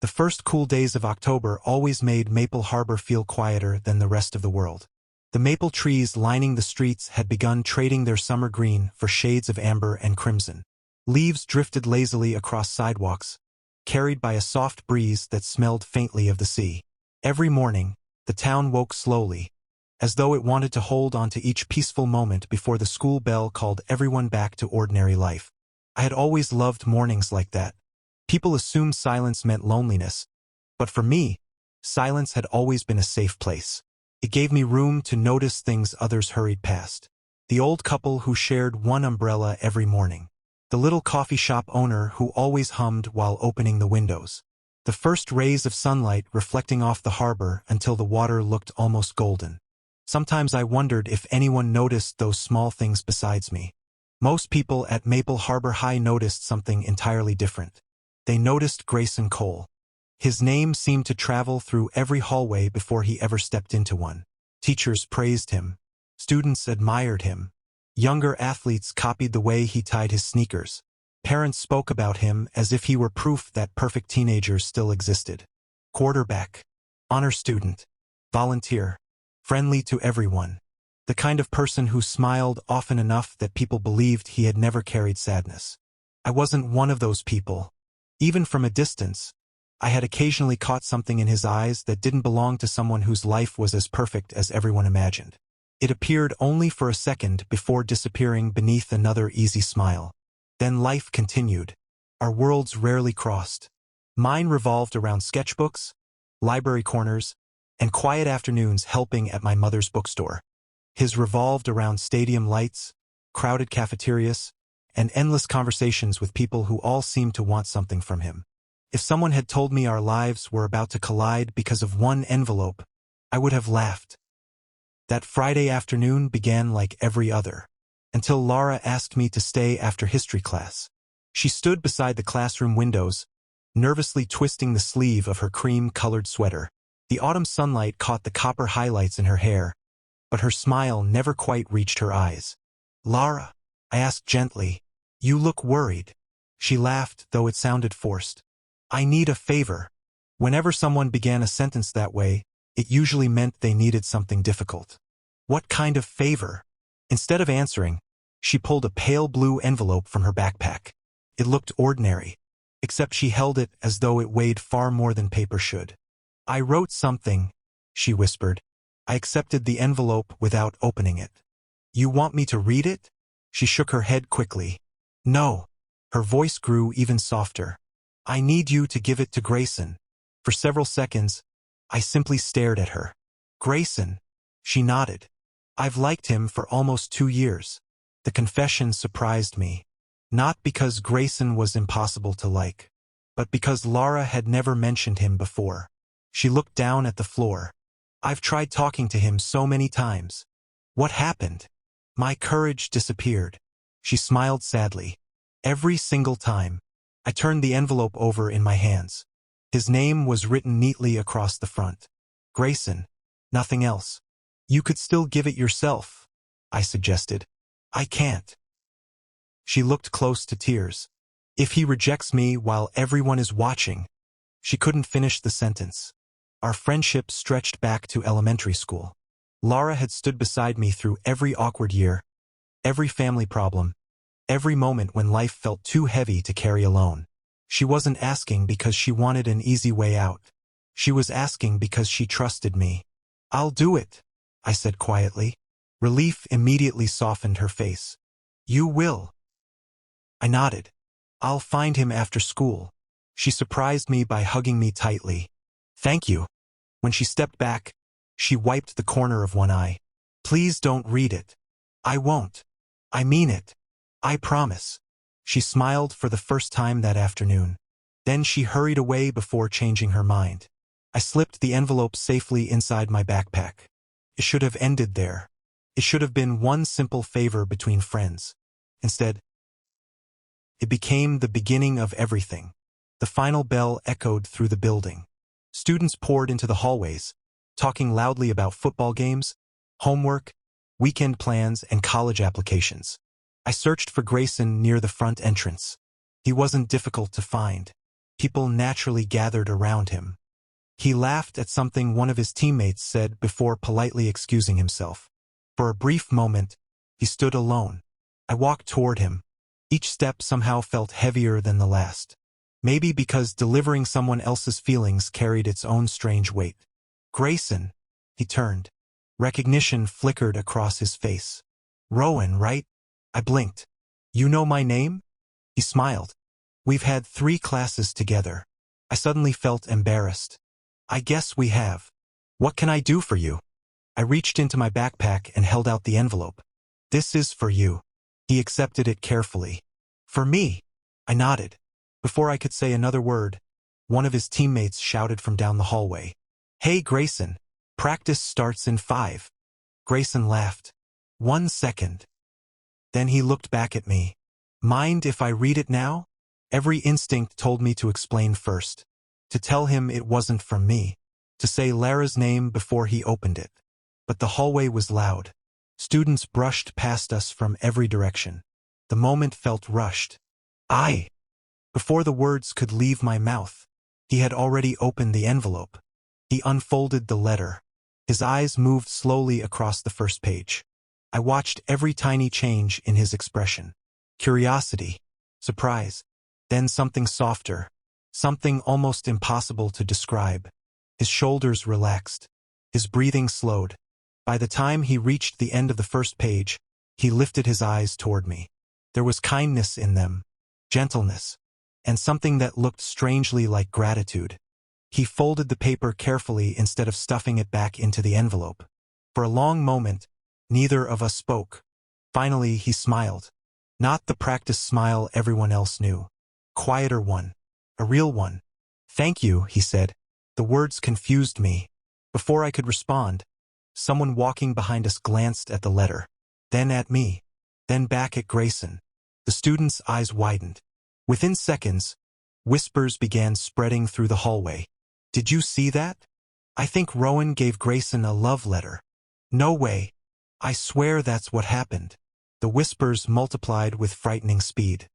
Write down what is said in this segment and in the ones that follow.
The first cool days of October always made Maple Harbor feel quieter than the rest of the world. The maple trees lining the streets had begun trading their summer green for shades of amber and crimson. Leaves drifted lazily across sidewalks, carried by a soft breeze that smelled faintly of the sea. Every morning, the town woke slowly, as though it wanted to hold on to each peaceful moment before the school bell called everyone back to ordinary life. I had always loved mornings like that. People assumed silence meant loneliness, but for me, silence had always been a safe place. It gave me room to notice things others hurried past. The old couple who shared one umbrella every morning. The little coffee shop owner who always hummed while opening the windows. The first rays of sunlight reflecting off the harbor until the water looked almost golden. Sometimes I wondered if anyone noticed those small things besides me. Most people at Maple Harbor High noticed something entirely different. They noticed Grayson Cole. His name seemed to travel through every hallway before he ever stepped into one. Teachers praised him. Students admired him. Younger athletes copied the way he tied his sneakers. Parents spoke about him as if he were proof that perfect teenagers still existed. Quarterback. Honor student. Volunteer. Friendly to everyone. The kind of person who smiled often enough that people believed he had never carried sadness. I wasn't one of those people. Even from a distance, I had occasionally caught something in his eyes that didn't belong to someone whose life was as perfect as everyone imagined. It appeared only for a second before disappearing beneath another easy smile. Then life continued. Our worlds rarely crossed. Mine revolved around sketchbooks, library corners, and quiet afternoons helping at my mother's bookstore. His revolved around stadium lights, crowded cafeterias, and endless conversations with people who all seemed to want something from him. If someone had told me our lives were about to collide because of one envelope, I would have laughed. That Friday afternoon began like every other, until Lara asked me to stay after history class. She stood beside the classroom windows, nervously twisting the sleeve of her cream-colored sweater. The autumn sunlight caught the copper highlights in her hair, but her smile never quite reached her eyes. "Lara," I asked gently, "you look worried." She laughed, though it sounded forced. "I need a favor." Whenever someone began a sentence that way, it usually meant they needed something difficult. "What kind of favor?" Instead of answering, she pulled a pale blue envelope from her backpack. It looked ordinary, except she held it as though it weighed far more than paper should. "I wrote something," she whispered. I accepted the envelope without opening it. "You want me to read it?" She shook her head quickly. "No." Her voice grew even softer. "I need you to give it to Grayson." For several seconds, I simply stared at her. "Grayson?" She nodded. "I've liked him for almost 2 years." The confession surprised me. Not because Grayson was impossible to like, but because Lara had never mentioned him before. She looked down at the floor. "I've tried talking to him so many times." "What happened?" My courage disappeared. She smiled sadly. "Every single time." I turned the envelope over in my hands. His name was written neatly across the front. Grayson. Nothing else. "You could still give it yourself," I suggested. "I can't." She looked close to tears. "If he rejects me while everyone is watching." She couldn't finish the sentence. Our friendship stretched back to elementary school. Lara had stood beside me through every awkward year, every family problem, every moment when life felt too heavy to carry alone. She wasn't asking because she wanted an easy way out. She was asking because she trusted me. "I'll do it," I said quietly. Relief immediately softened her face. "You will." I nodded. "I'll find him after school." She surprised me by hugging me tightly. "Thank you." When she stepped back, she wiped the corner of one eye. "Please don't read it." "I won't. I mean it. I promise." She smiled for the first time that afternoon. Then she hurried away before changing her mind. I slipped the envelope safely inside my backpack. It should have ended there. It should have been one simple favor between friends. Instead, it became the beginning of everything. The final bell echoed through the building. Students poured into the hallways, talking loudly about football games, homework, weekend plans, and college applications. I searched for Grayson near the front entrance. He wasn't difficult to find. People naturally gathered around him. He laughed at something one of his teammates said before politely excusing himself. For a brief moment, he stood alone. I walked toward him. Each step somehow felt heavier than the last. Maybe because delivering someone else's feelings carried its own strange weight. Grayson, he turned. Recognition flickered across his face. Rowan, right? I blinked. You know my name? He smiled. We've had 3 classes together. I suddenly felt embarrassed. I guess we have. What can I do for you? I reached into my backpack and held out the envelope. This is for you. He accepted it carefully. For me? I nodded. Before I could say another word, one of his teammates shouted from down the hallway. Hey Grayson, practice starts in 5. Grayson laughed. 1 second. Then he looked back at me. Mind if I read it now? Every instinct told me to explain first. To tell him it wasn't from me. To say Lara's name before he opened it. But the hallway was loud. Students brushed past us from every direction. The moment felt rushed. Before the words could leave my mouth, he had already opened the envelope. He unfolded the letter. His eyes moved slowly across the first page. I watched every tiny change in his expression. Curiosity, surprise, then something softer, something almost impossible to describe. His shoulders relaxed. His breathing slowed. By the time he reached the end of the first page, he lifted his eyes toward me. There was kindness in them, gentleness, and something that looked strangely like gratitude. He folded the paper carefully instead of stuffing it back into the envelope. For a long moment, neither of us spoke. Finally, he smiled. Not the practice smile everyone else knew. Quieter one. A real one. Thank you, he said. The words confused me. Before I could respond, someone walking behind us glanced at the letter. Then at me. Then back at Grayson. The students' eyes widened. Within seconds, whispers began spreading through the hallway. Did you see that? I think Rowan gave Grayson a love letter. No way. I swear that's what happened. The whispers multiplied with frightening speed.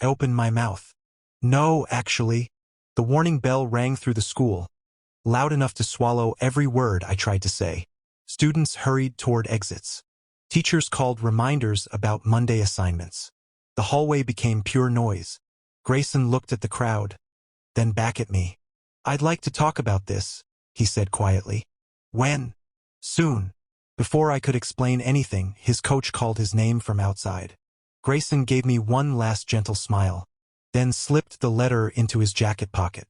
I opened my mouth. No, actually. The warning bell rang through the school, loud enough to swallow every word I tried to say. Students hurried toward exits. Teachers called reminders about Monday assignments. The hallway became pure noise. Grayson looked at the crowd, then back at me. I'd like to talk about this, he said quietly. When? Soon. Before I could explain anything, his coach called his name from outside. Grayson gave me one last gentle smile, then slipped the letter into his jacket pocket,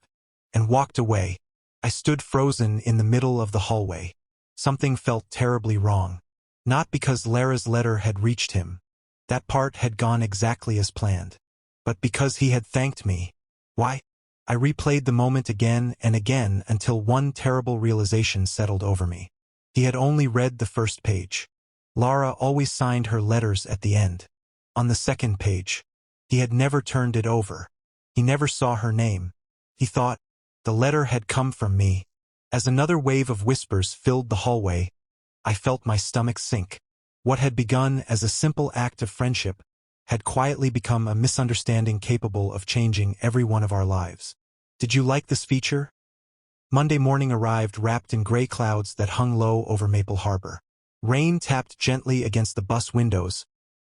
and walked away. I stood frozen in the middle of the hallway. Something felt terribly wrong. Not because Lara's letter had reached him. That part had gone exactly as planned. But because he had thanked me. Why? I replayed the moment again and again until one terrible realization settled over me. He had only read the first page. Lara always signed her letters at the end. On the second page, he had never turned it over. He never saw her name. He thought, the letter had come from me. As another wave of whispers filled the hallway, I felt my stomach sink. What had begun as a simple act of friendship had quietly become a misunderstanding capable of changing every one of our lives. Did you like this feature? Monday morning arrived wrapped in gray clouds that hung low over Maple Harbor. Rain tapped gently against the bus windows,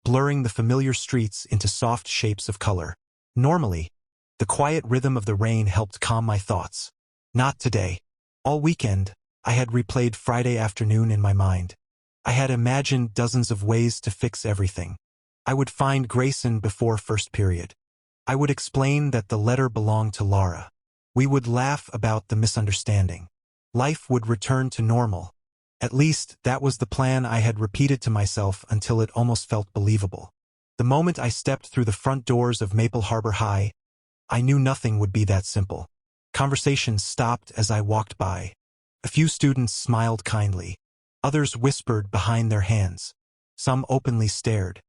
blurring the familiar streets into soft shapes of color. Normally, the quiet rhythm of the rain helped calm my thoughts. Not today. All weekend, I had replayed Friday afternoon in my mind. I had imagined dozens of ways to fix everything. I would find Grayson before first period. I would explain that the letter belonged to Lara. We would laugh about the misunderstanding. Life would return to normal. At least, that was the plan I had repeated to myself until it almost felt believable. The moment I stepped through the front doors of Maple Harbor High, I knew nothing would be that simple. Conversations stopped as I walked by. A few students smiled kindly. Others whispered behind their hands. Some openly stared.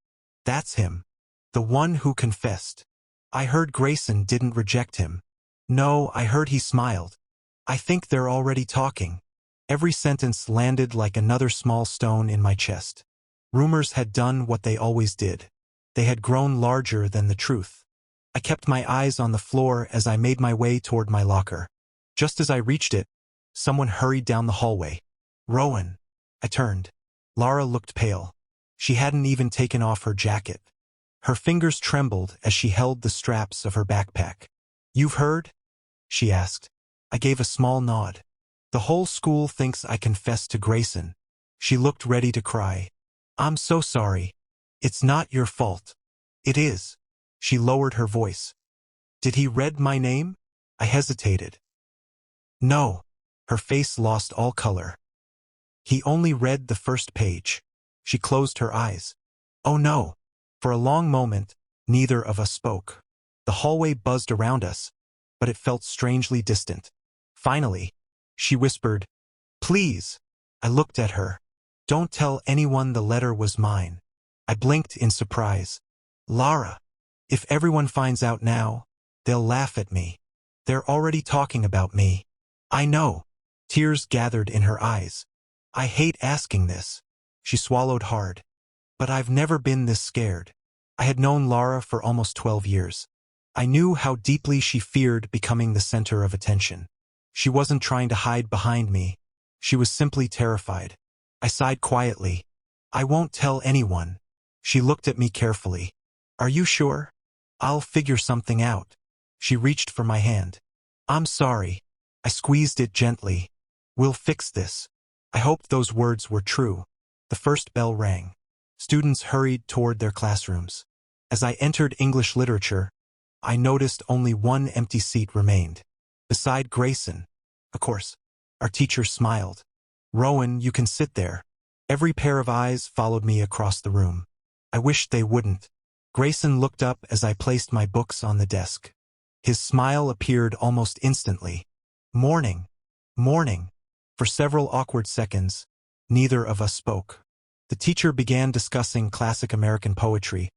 That's him. The one who confessed. I heard Grayson didn't reject him. No, I heard he smiled. I think they're already talking. Every sentence landed like another small stone in my chest. Rumors had done what they always did. They had grown larger than the truth. I kept my eyes on the floor as I made my way toward my locker. Just as I reached it, someone hurried down the hallway. Rowan. I turned. Lara looked pale. She hadn't even taken off her jacket. Her fingers trembled as she held the straps of her backpack. "You've heard?" she asked. I gave a small nod. "The whole school thinks I confessed to Grayson." She looked ready to cry. "I'm so sorry. It's not your fault." "It is." She lowered her voice. "Did he read my name?" I hesitated. "No." Her face lost all color. "He only read the first page." She closed her eyes. "Oh no." For a long moment, neither of us spoke. The hallway buzzed around us, but it felt strangely distant. Finally, she whispered, "Please." I looked at her. "Don't tell anyone the letter was mine." I blinked in surprise. "Lara, if everyone finds out now, they'll laugh at me. They're already talking about me." "I know." Tears gathered in her eyes. "I hate asking this." She swallowed hard. "But I've never been this scared." I had known Lara for almost 12 years. I knew how deeply she feared becoming the center of attention. She wasn't trying to hide behind me. She was simply terrified. I sighed quietly. "I won't tell anyone." She looked at me carefully. "Are you sure?" "I'll figure something out." She reached for my hand. "I'm sorry." I squeezed it gently. "We'll fix this." I hoped those words were true. The first bell rang. Students hurried toward their classrooms. As I entered English literature, I noticed only one empty seat remained. Beside Grayson. Of course. Our teacher smiled. "Rowan, you can sit there." Every pair of eyes followed me across the room. I wished they wouldn't. Grayson looked up as I placed my books on the desk. His smile appeared almost instantly. "Morning. Morning." For several awkward seconds, neither of us spoke. The teacher began discussing classic American poetry,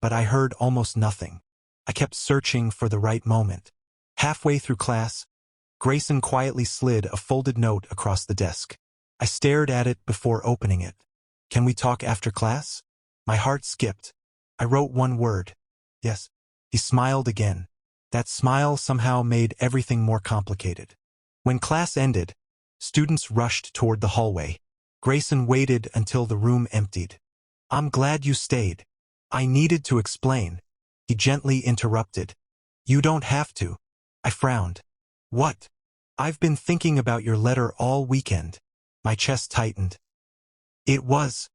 but I heard almost nothing. I kept searching for the right moment. Halfway through class, Grayson quietly slid a folded note across the desk. I stared at it before opening it. "Can we talk after class?" My heart skipped. I wrote one word. "Yes." He smiled again. That smile somehow made everything more complicated. When class ended, students rushed toward the hallway. Grayson waited until the room emptied. "I'm glad you stayed." I needed to explain. He gently interrupted. "You don't have to." I frowned. "What?" "I've been thinking about your letter all weekend." My chest tightened. "It was."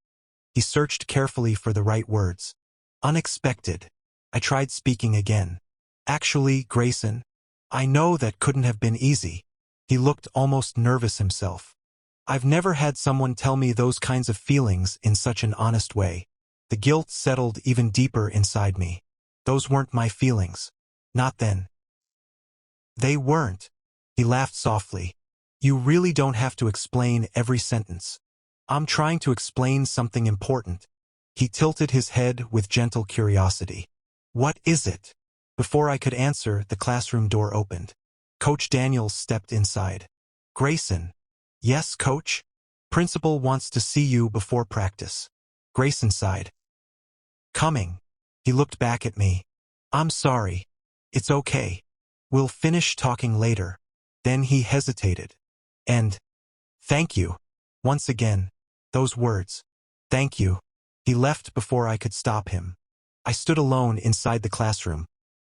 He searched carefully for the right words. "Unexpected." I tried speaking again. "Actually, Grayson, I know that couldn't have been easy." He looked almost nervous himself. I've never had someone tell me those kinds of feelings in such an honest way. The guilt settled even deeper inside me. Those weren't my feelings. Not then. They weren't. He laughed softly. "You really don't have to explain every sentence. I'm trying to explain something important." He tilted his head with gentle curiosity. "What is it?" Before I could answer, the classroom door opened. Coach Daniels stepped inside. "Grayson." "Yes, Coach?" "Principal wants to see you before practice." Grayson sighed. "Coming." He looked back at me. "I'm sorry." "It's okay. We'll finish talking later." Then he hesitated. "And thank you." Once again, those words. "Thank you." He left before I could stop him. I stood alone inside the classroom,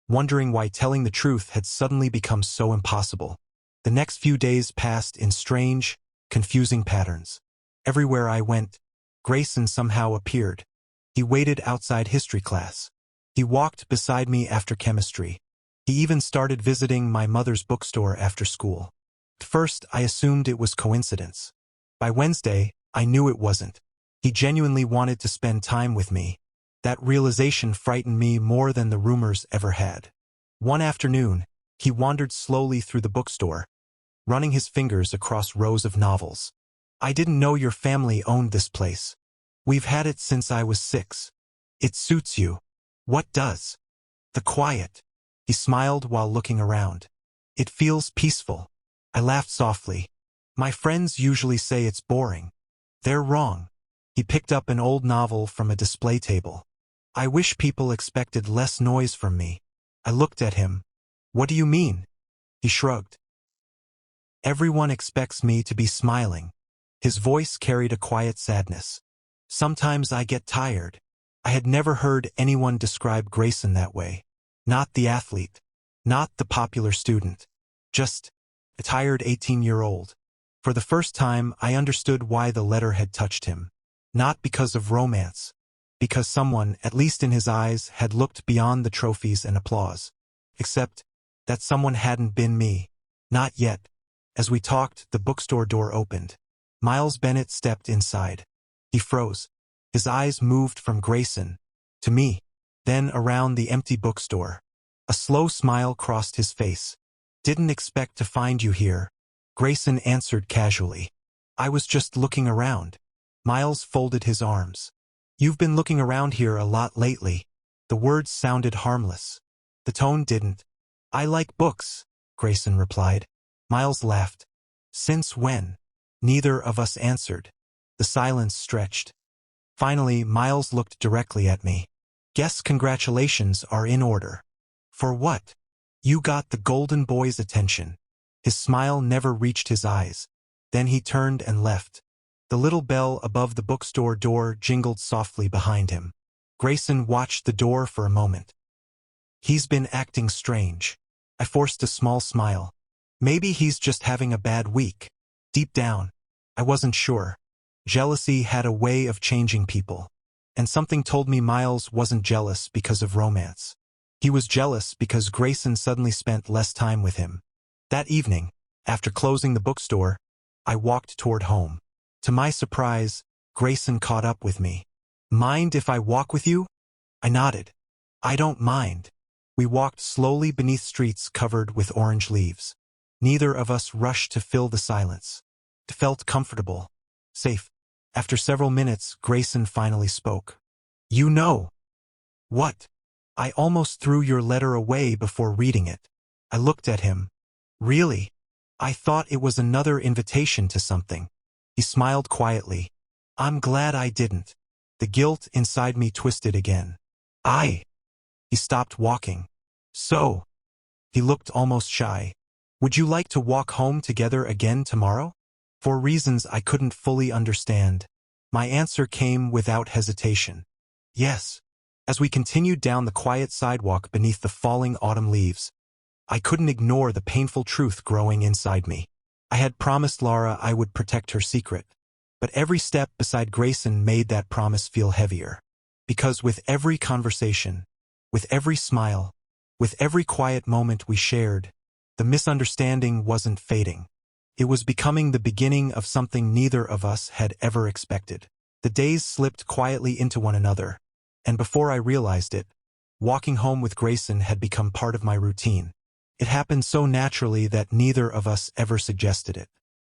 wondering why telling the truth had suddenly become so impossible. The next few days passed in strange, confusing patterns. Everywhere I went, Grayson somehow appeared. He waited outside history class. He walked beside me after chemistry. He even started visiting my mother's bookstore after school. At first, I assumed it was coincidence. By Wednesday, I knew it wasn't. He genuinely wanted to spend time with me. That realization frightened me more than the rumors ever had. One afternoon, he wandered slowly through the bookstore, running his fingers across rows of novels. "I didn't know your family owned this place. We've had it since I was 6. It suits you." "What does?" "The quiet." He smiled while looking around. "It feels peaceful." I laughed softly. "My friends usually say it's boring." "They're wrong." He picked up an old novel from a display table. "I wish people expected less noise from me." I looked at him. What do you mean? He shrugged. Everyone expects me to be smiling. His voice carried a quiet sadness. Sometimes I get tired. I had never heard anyone describe Grayson that way. Not the athlete. Not the popular student. Just a tired 18-year-old. For the first time, I understood why the letter had touched him. Not because of romance. Because someone, at least in his eyes, had looked beyond the trophies and applause. Except that someone hadn't been me. Not yet. As we talked, the bookstore door opened. Miles Bennett stepped inside. He froze. His eyes moved from Grayson to me, then around the empty bookstore. A slow smile crossed his face. Didn't expect to find you here, Grayson answered casually. I was just looking around. Miles folded his arms. You've been looking around here a lot lately. The words sounded harmless. The tone didn't. I like books, Grayson replied. Miles laughed. Since when? Neither of us answered. The silence stretched. Finally, Miles looked directly at me. Guess congratulations are in order. For what? You got the golden boy's attention. His smile never reached his eyes. Then he turned and left. The little bell above the bookstore door jingled softly behind him. Grayson watched the door for a moment. He's been acting strange. I forced a small smile. Maybe he's just having a bad week. Deep down, I wasn't sure. Jealousy had a way of changing people. And something told me Miles wasn't jealous because of romance. He was jealous because Grayson suddenly spent less time with him. That evening, after closing the bookstore, I walked toward home. To my surprise, Grayson caught up with me. Mind if I walk with you? I nodded. I don't mind. We walked slowly beneath streets covered with orange leaves. Neither of us rushed to fill the silence. It felt comfortable, safe. After several minutes, Grayson finally spoke. You know. What? I almost threw your letter away before reading it. I looked at him. Really? I thought it was another invitation to something. He smiled quietly. I'm glad I didn't. The guilt inside me twisted again. He stopped walking. So? He looked almost shy. Would you like to walk home together again tomorrow? For reasons I couldn't fully understand, my answer came without hesitation. Yes. As we continued down the quiet sidewalk beneath the falling autumn leaves, I couldn't ignore the painful truth growing inside me. I had promised Lara I would protect her secret, but every step beside Grayson made that promise feel heavier. Because with every conversation, with every smile, with every quiet moment we shared, the misunderstanding wasn't fading. It was becoming the beginning of something neither of us had ever expected. The days slipped quietly into one another, and before I realized it, walking home with Grayson had become part of my routine. It happened so naturally that neither of us ever suggested it.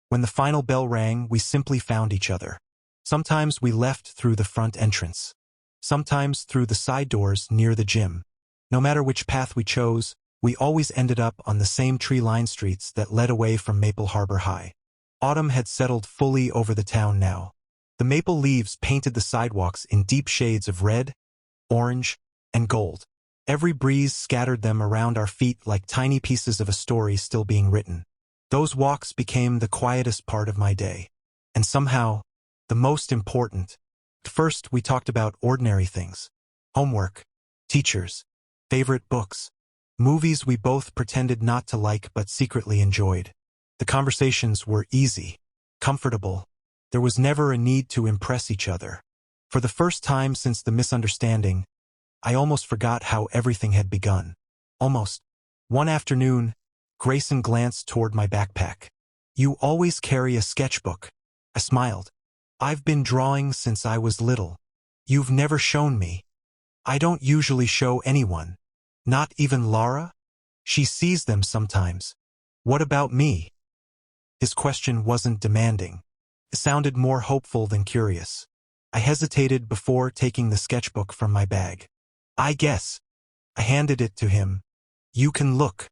When the final bell rang, we simply found each other. Sometimes we left through the front entrance. Sometimes through the side doors near the gym. No matter which path we chose, we always ended up on the same tree-lined streets that led away from Maple Harbor High. Autumn had settled fully over the town now. The maple leaves painted the sidewalks in deep shades of red, orange, and gold. Every breeze scattered them around our feet like tiny pieces of a story still being written. Those walks became the quietest part of my day. And somehow, the most important. At first, we talked about ordinary things. Homework, teachers, favorite books, movies we both pretended not to like but secretly enjoyed. The conversations were easy, comfortable. There was never a need to impress each other. For the first time since the misunderstanding, I almost forgot how everything had begun. Almost. One afternoon, Grayson glanced toward my backpack. You always carry a sketchbook. I smiled. I've been drawing since I was little. You've never shown me. I don't usually show anyone. Not even Lara? She sees them sometimes. What about me? His question wasn't demanding. It sounded more hopeful than curious. I hesitated before taking the sketchbook from my bag. I guess. I handed it to him. You can look.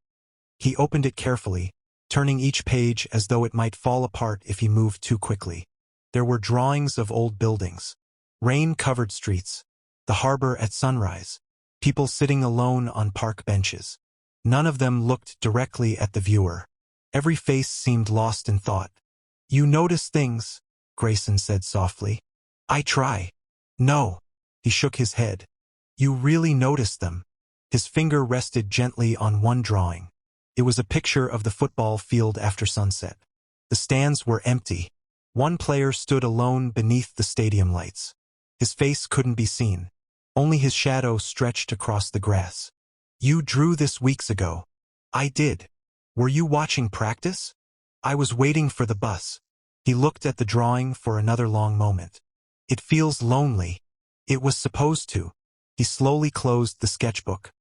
He opened it carefully, turning each page as though it might fall apart if he moved too quickly. There were drawings of old buildings, rain-covered streets, the harbor at sunrise. People sitting alone on park benches. None of them looked directly at the viewer. Every face seemed lost in thought. "You notice things," Grayson said softly. "I try." "No." He shook his head. "You really notice them." His finger rested gently on one drawing. It was a picture of the football field after sunset. The stands were empty. One player stood alone beneath the stadium lights. His face couldn't be seen. Only his shadow stretched across the grass. "You drew this weeks ago." "I did." "Were you watching practice?" "I was waiting for the bus." He looked at the drawing for another long moment. "It feels lonely." "It was supposed to." He slowly closed the sketchbook.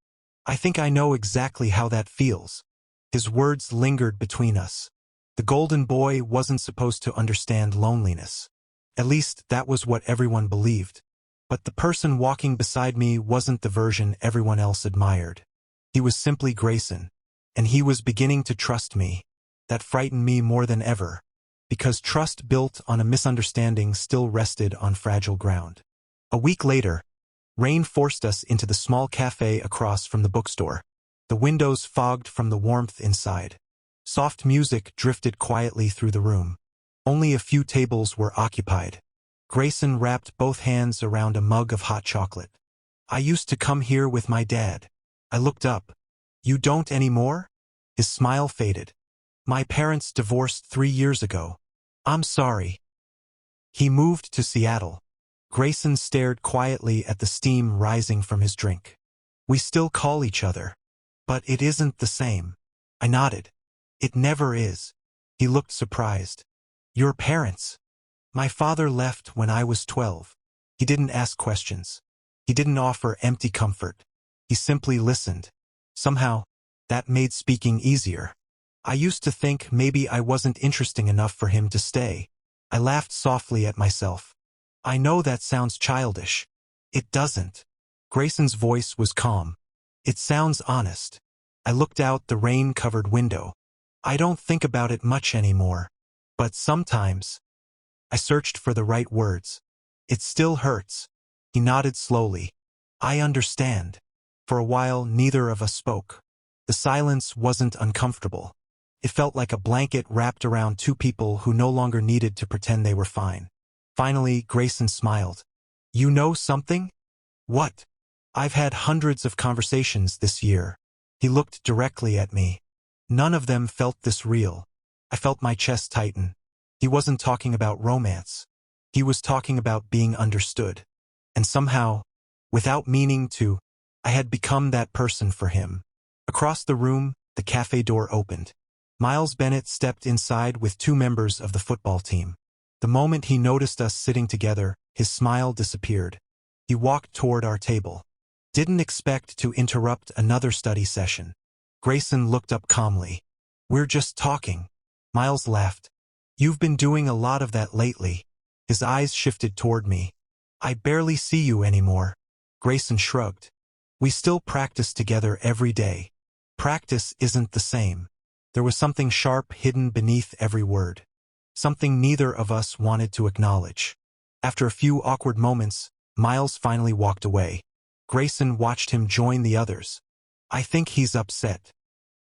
"I think I know exactly how that feels." His words lingered between us. The golden boy wasn't supposed to understand loneliness. At least that was what everyone believed. But the person walking beside me wasn't the version everyone else admired. He was simply Grayson. And he was beginning to trust me. That frightened me more than ever. Because trust built on a misunderstanding still rested on fragile ground. A week later, rain forced us into the small cafe across from the bookstore. The windows fogged from the warmth inside. Soft music drifted quietly through the room. Only a few tables were occupied. Grayson wrapped both hands around a mug of hot chocolate. "I used to come here with my dad." I looked up. "You don't anymore?" His smile faded. "My parents divorced 3 years ago." "I'm sorry." He moved to Seattle. Grayson stared quietly at the steam rising from his drink. "We still call each other. But it isn't the same." I nodded. "It never is." He looked surprised. "Your parents?" "My father left when I was 12. He didn't ask questions. He didn't offer empty comfort. He simply listened. Somehow, that made speaking easier. I used to think maybe I wasn't interesting enough for him to stay." I laughed softly at myself. "I know that sounds childish." "It doesn't." Grayson's voice was calm. "It sounds honest." I looked out the rain-covered window. "I don't think about it much anymore. But sometimes." I searched for the right words. "It still hurts." He nodded slowly. "I understand." For a while, neither of us spoke. The silence wasn't uncomfortable. It felt like a blanket wrapped around two people who no longer needed to pretend they were fine. Finally, Grayson smiled. "You know something?" "What?" "I've had hundreds of conversations this year." He looked directly at me. None of them felt this real. I felt my chest tighten. He wasn't talking about romance. He was talking about being understood. And somehow, without meaning to, I had become that person for him. Across the room, the cafe door opened. Miles Bennett stepped inside with 2 members of the football team. The moment he noticed us sitting together, his smile disappeared. He walked toward our table. Didn't expect to interrupt another study session. Grayson looked up calmly. "We're just talking." Miles laughed. "You've been doing a lot of that lately." His eyes shifted toward me. "I barely see you anymore." Grayson shrugged. "We still practice together every day." Practice isn't the same. There was something sharp hidden beneath every word. Something neither of us wanted to acknowledge. After a few awkward moments, Miles finally walked away. Grayson watched him join the others. "I think he's upset."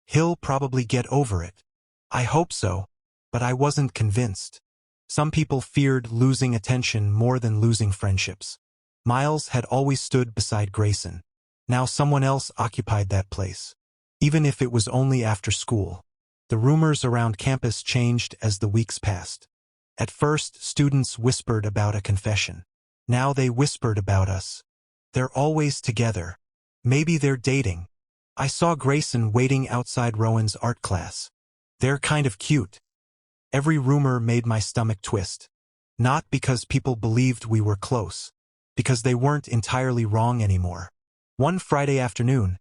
"He'll probably get over it." "I hope so." But I wasn't convinced. Some people feared losing attention more than losing friendships. Miles had always stood beside Grayson. Now someone else occupied that place. Even if it was only after school. The rumors around campus changed as the weeks passed. At first, students whispered about a confession. Now they whispered about us. "They're always together. Maybe they're dating." I saw Grayson waiting outside Rowan's art class. "They're kind of cute." Every rumor made my stomach twist. Not because people believed we were close. Because they weren't entirely wrong anymore. One Friday afternoon,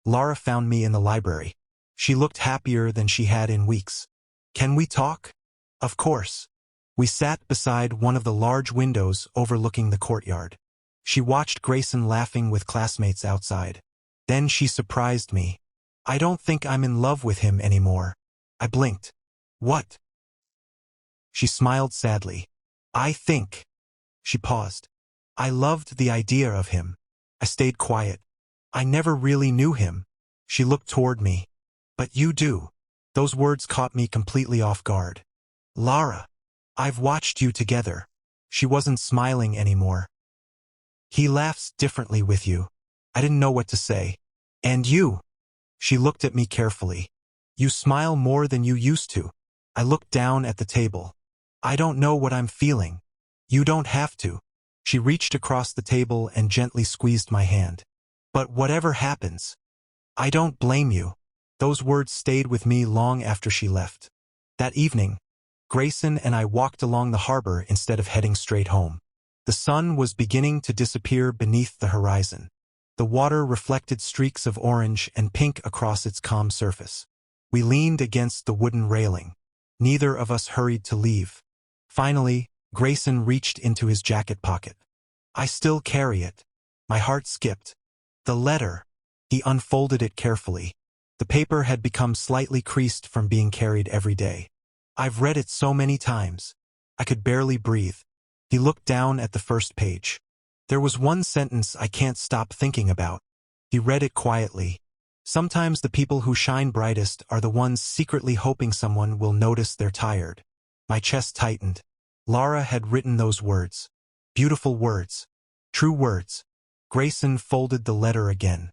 Lara found me in the library. She looked happier than she had in weeks. "Can we talk?" "Of course." We sat beside one of the large windows overlooking the courtyard. She watched Grayson laughing with classmates outside. Then she surprised me. "I don't think I'm in love with him anymore." I blinked. "What?" She smiled sadly. "I think." She paused. "I loved the idea of him." I stayed quiet. I never really knew him. She looked toward me. But you do. Those words caught me completely off guard. Lara, I've watched you together. She wasn't smiling anymore. He laughs differently with you. I didn't know what to say. And you? She looked at me carefully. You smile more than you used to. I looked down at the table. I don't know what I'm feeling. You don't have to. She reached across the table and gently squeezed my hand. But whatever happens, I don't blame you. Those words stayed with me long after she left. That evening, Grayson and I walked along the harbor instead of heading straight home. The sun was beginning to disappear beneath the horizon. The water reflected streaks of orange and pink across its calm surface. We leaned against the wooden railing. Neither of us hurried to leave. Finally, Grayson reached into his jacket pocket. I still carry it. My heart skipped. The letter. He unfolded it carefully. The paper had become slightly creased from being carried every day. I've read it so many times. I could barely breathe. He looked down at the first page. There was one sentence I can't stop thinking about. He read it quietly. Sometimes the people who shine brightest are the ones secretly hoping someone will notice they're tired. My chest tightened. Lara had written those words. Beautiful words. True words. Grayson folded the letter again.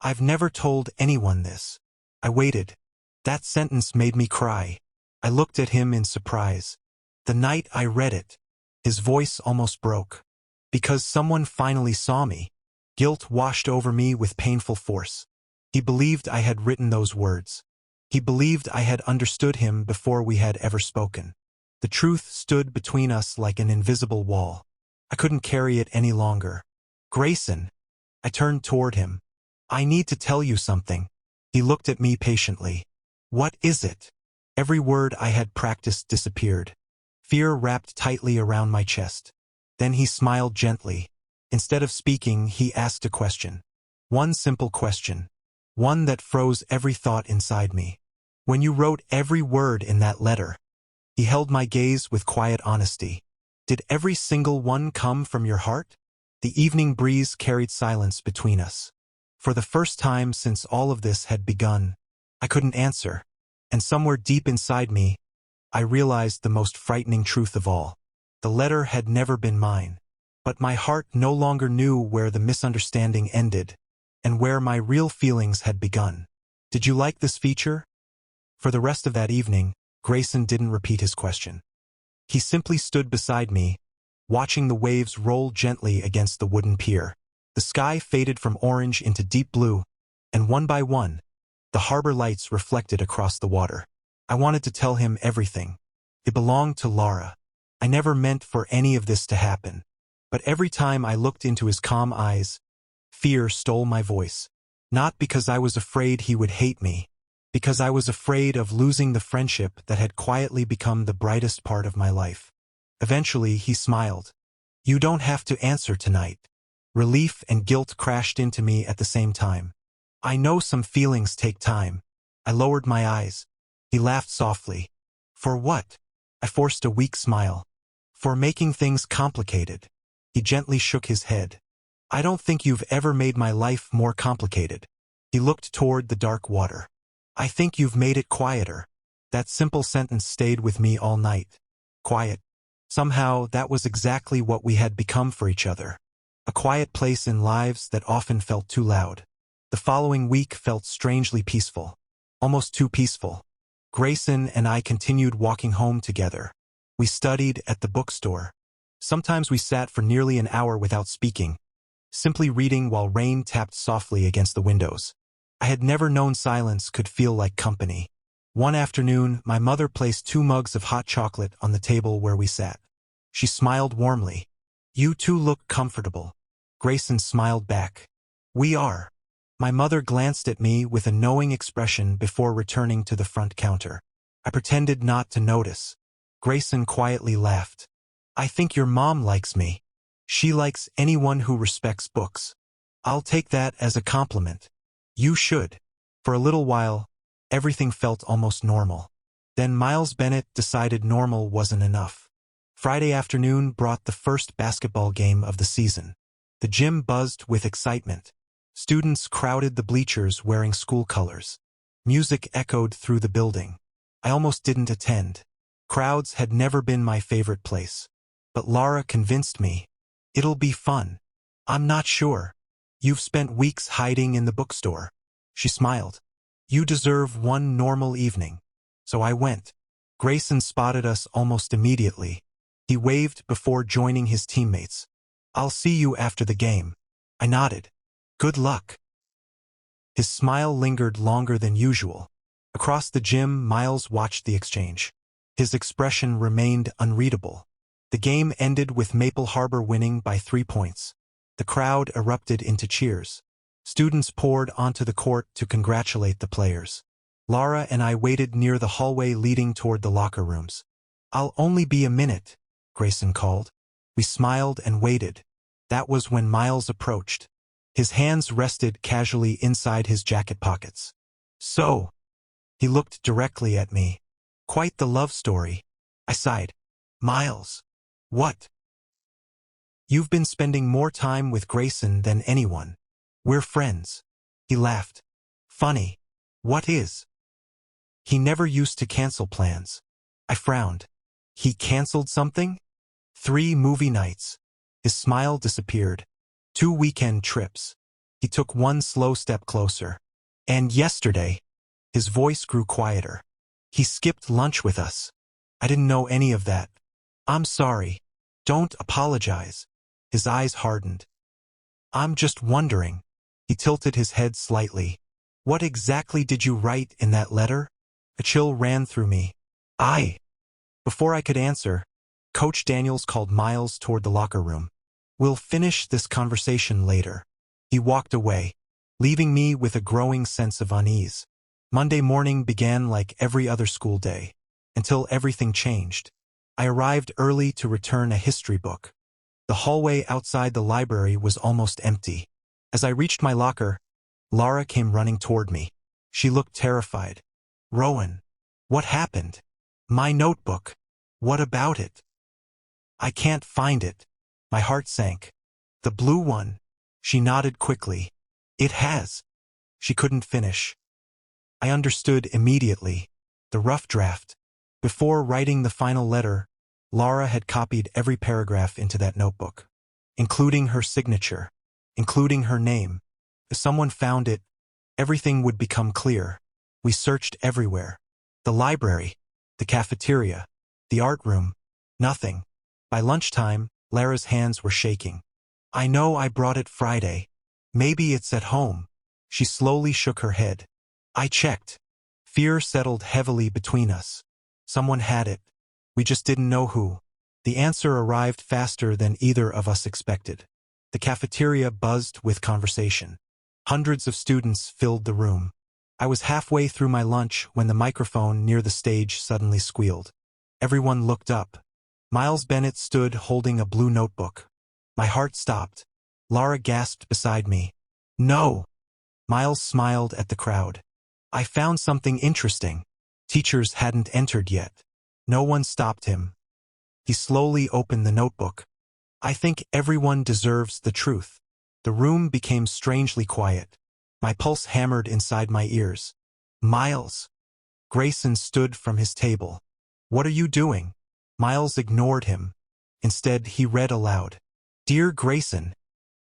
I've never told anyone this. I waited. That sentence made me cry. I looked at him in surprise. The night I read it, his voice almost broke. Because someone finally saw me. Guilt washed over me with painful force. He believed I had written those words. He believed I had understood him before we had ever spoken. The truth stood between us like an invisible wall. I couldn't carry it any longer. Grayson. I turned toward him. I need to tell you something. He looked at me patiently. What is it? Every word I had practiced disappeared. Fear wrapped tightly around my chest. Then he smiled gently. Instead of speaking, he asked a question. One simple question. One that froze every thought inside me. When you wrote every word in that letter, he held my gaze with quiet honesty. Did every single one come from your heart? The evening breeze carried silence between us. For the first time since all of this had begun, I couldn't answer. And somewhere deep inside me, I realized the most frightening truth of all. The letter had never been mine. But my heart no longer knew where the misunderstanding ended, and where my real feelings had begun. Did you like this feature? For the rest of that evening, Grayson didn't repeat his question. He simply stood beside me, watching the waves roll gently against the wooden pier. The sky faded from orange into deep blue, and one by one, the harbor lights reflected across the water. I wanted to tell him everything. It belonged to Lara. I never meant for any of this to happen. But every time I looked into his calm eyes, fear stole my voice. Not because I was afraid he would hate me, because I was afraid of losing the friendship that had quietly become the brightest part of my life. Eventually, he smiled. You don't have to answer tonight. Relief and guilt crashed into me at the same time. I know some feelings take time. I lowered my eyes. He laughed softly. For what? I forced a weak smile. For making things complicated. He gently shook his head. I don't think you've ever made my life more complicated. He looked toward the dark water. I think you've made it quieter. That simple sentence stayed with me all night. Quiet. Somehow, that was exactly what we had become for each other. A quiet place in lives that often felt too loud. The following week felt strangely peaceful. Almost too peaceful. Grayson and I continued walking home together. We studied at the bookstore. Sometimes we sat for nearly an hour without speaking, simply reading while rain tapped softly against the windows. I had never known silence could feel like company. One afternoon, my mother placed 2 mugs of hot chocolate on the table where we sat. She smiled warmly. You two look comfortable. Grayson smiled back. We are. My mother glanced at me with a knowing expression before returning to the front counter. I pretended not to notice. Grayson quietly laughed. I think your mom likes me. She likes anyone who respects books. I'll take that as a compliment. You should. For a little while, everything felt almost normal. Then Miles Bennett decided normal wasn't enough. Friday afternoon brought the first basketball game of the season. The gym buzzed with excitement. Students crowded the bleachers wearing school colors. Music echoed through the building. I almost didn't attend. Crowds had never been my favorite place. But Lara convinced me. It'll be fun. I'm not sure. You've spent weeks hiding in the bookstore. She smiled. You deserve one normal evening. So I went. Grayson spotted us almost immediately. He waved before joining his teammates. I'll see you after the game. I nodded. Good luck. His smile lingered longer than usual. Across the gym, Miles watched the exchange. His expression remained unreadable. The game ended with Maple Harbor winning by 3 points. The crowd erupted into cheers. Students poured onto the court to congratulate the players. Lara and I waited near the hallway leading toward the locker rooms. I'll only be a minute, Grayson called. We smiled and waited. That was when Miles approached. His hands rested casually inside his jacket pockets. So, he looked directly at me. Quite the love story. I sighed. Miles. What? You've been spending more time with Grayson than anyone. We're friends. He laughed. Funny. What is? He never used to cancel plans. I frowned. He canceled something? 3 movie nights. His smile disappeared. 2 weekend trips. He took one slow step closer. And yesterday, his voice grew quieter. He skipped lunch with us. I didn't know any of that. I'm sorry. Don't apologize. His eyes hardened. I'm just wondering. He tilted his head slightly. What exactly did you write in that letter? A chill ran through me. Before I could answer, Coach Daniels called Miles toward the locker room. We'll finish this conversation later. He walked away, leaving me with a growing sense of unease. Monday morning began like every other school day, until everything changed. I arrived early to return a history book. The hallway outside the library was almost empty. As I reached my locker, Lara came running toward me. She looked terrified. Rowan, what happened? My notebook. What about it? I can't find it. My heart sank. The blue one. She nodded quickly. It has. She couldn't finish. I understood immediately. The rough draft. Before writing the final letter, Lara had copied every paragraph into that notebook, including her signature, including her name. If someone found it, everything would become clear. We searched everywhere. The library, the cafeteria, the art room. Nothing. By lunchtime, Lara's hands were shaking. I know I brought it Friday. Maybe it's at home. She slowly shook her head. I checked. Fear settled heavily between us. Someone had it. We just didn't know who. The answer arrived faster than either of us expected. The cafeteria buzzed with conversation. Hundreds of students filled the room. I was halfway through my lunch when the microphone near the stage suddenly squealed. Everyone looked up. Miles Bennett stood holding a blue notebook. My heart stopped. Lara gasped beside me. No! Miles smiled at the crowd. I found something interesting. Teachers hadn't entered yet. No one stopped him. He slowly opened the notebook. I think everyone deserves the truth. The room became strangely quiet. My pulse hammered inside my ears. Miles. Grayson stood from his table. What are you doing? Miles ignored him. Instead, he read aloud. Dear Grayson.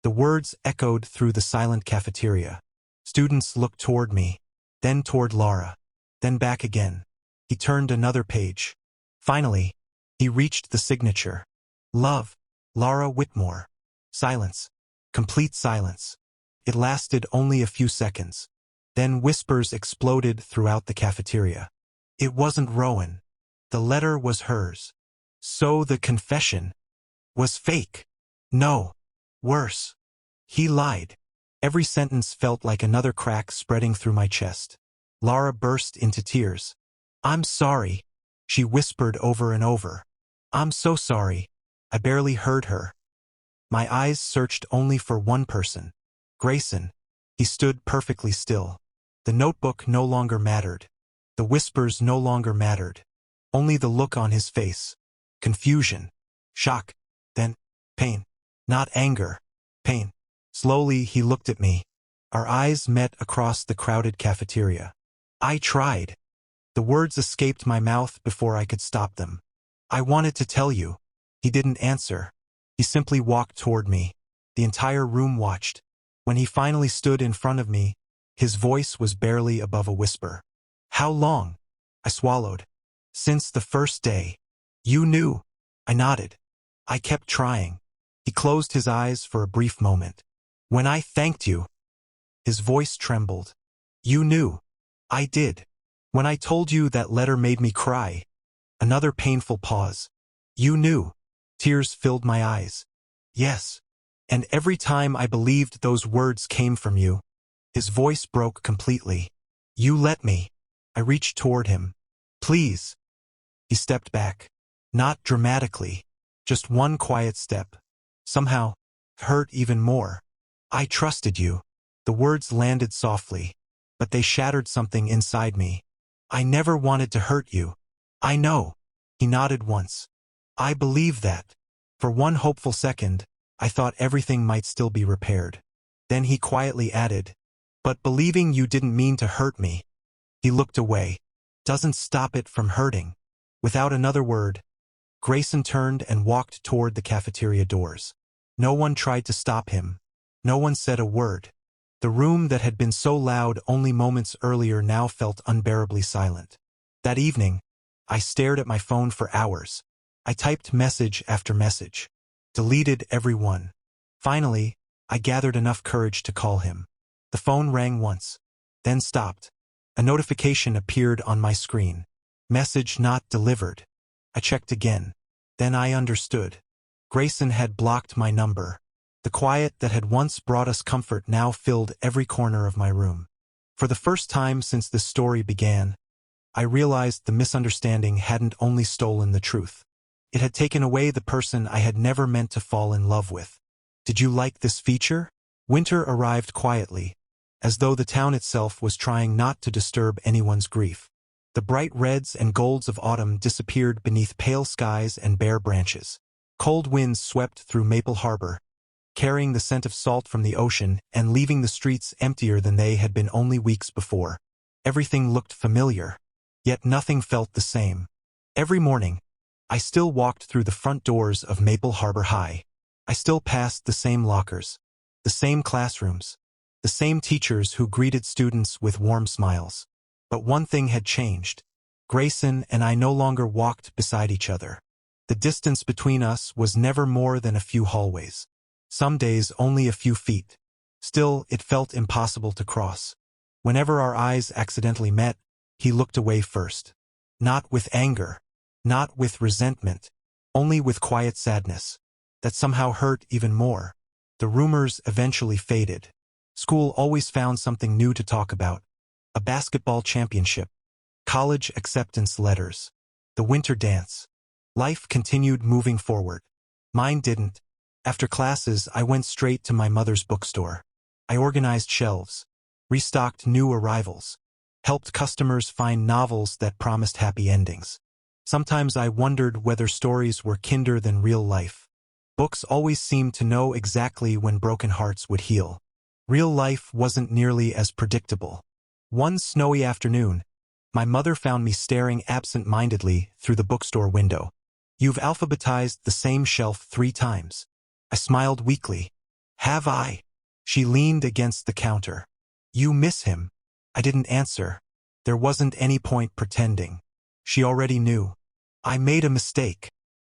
The words echoed through the silent cafeteria. Students looked toward me, then toward Lara, then back again. He turned another page. Finally, he reached the signature. Love, Lara Whitmore. Silence. Complete silence. It lasted only a few seconds. Then whispers exploded throughout the cafeteria. It wasn't Rowan. The letter was hers. So the confession was fake. No. Worse. He lied. Every sentence felt like another crack spreading through my chest. Lara burst into tears. I'm sorry, she whispered over and over. I'm so sorry. I barely heard her. My eyes searched only for one person. Grayson. He stood perfectly still. The notebook no longer mattered. The whispers no longer mattered. Only the look on his face. Confusion. Shock. Then pain. Not anger. Pain. Slowly he looked at me. Our eyes met across the crowded cafeteria. I tried. The words escaped my mouth before I could stop them. I wanted to tell you. He didn't answer. He simply walked toward me. The entire room watched. When he finally stood in front of me, his voice was barely above a whisper. How long? I swallowed. Since the first day. You knew. I nodded. I kept trying. He closed his eyes for a brief moment. When I thanked you. His voice trembled. You knew. I did. When I told you that letter made me cry. Another painful pause. You knew. Tears filled my eyes. Yes. And every time I believed those words came from you. His voice broke completely. You let me. I reached toward him. Please. He stepped back. Not dramatically. Just one quiet step. Somehow, hurt even more. I trusted you. The words landed softly, but they shattered something inside me. I never wanted to hurt you. I know. He nodded once. I believe that. For one hopeful second, I thought everything might still be repaired. Then he quietly added, but believing you didn't mean to hurt me. He looked away. Doesn't stop it from hurting. Without another word, Grayson turned and walked toward the cafeteria doors. No one tried to stop him. No one said a word. The room that had been so loud only moments earlier now felt unbearably silent. That evening, I stared at my phone for hours. I typed message after message. Deleted every one. Finally, I gathered enough courage to call him. The phone rang once, then stopped. A notification appeared on my screen. Message not delivered. I checked again. Then I understood. Grayson had blocked my number. The quiet that had once brought us comfort now filled every corner of my room. For the first time since this story began, I realized the misunderstanding hadn't only stolen the truth. It had taken away the person I had never meant to fall in love with. Did you like this feature? Winter arrived quietly, as though the town itself was trying not to disturb anyone's grief. The bright reds and golds of autumn disappeared beneath pale skies and bare branches. Cold winds swept through Maple Harbor, carrying the scent of salt from the ocean and leaving the streets emptier than they had been only weeks before. Everything looked familiar, yet nothing felt the same. Every morning, I still walked through the front doors of Maple Harbor High. I still passed the same lockers, the same classrooms, the same teachers who greeted students with warm smiles. But one thing had changed. Grayson and I no longer walked beside each other. The distance between us was never more than a few hallways. Some days only a few feet. Still, it felt impossible to cross. Whenever our eyes accidentally met, he looked away first. Not with anger, not with resentment, only with quiet sadness. That somehow hurt even more. The rumors eventually faded. School always found something new to talk about. A basketball championship. College acceptance letters. The winter dance. Life continued moving forward. Mine didn't. After classes, I went straight to my mother's bookstore. I organized shelves, restocked new arrivals, helped customers find novels that promised happy endings. Sometimes I wondered whether stories were kinder than real life. Books always seemed to know exactly when broken hearts would heal. Real life wasn't nearly as predictable. One snowy afternoon, my mother found me staring absent-mindedly through the bookstore window. You've alphabetized the same shelf 3 times. I smiled weakly. Have I? She leaned against the counter. You miss him. I didn't answer. There wasn't any point pretending. She already knew. I made a mistake.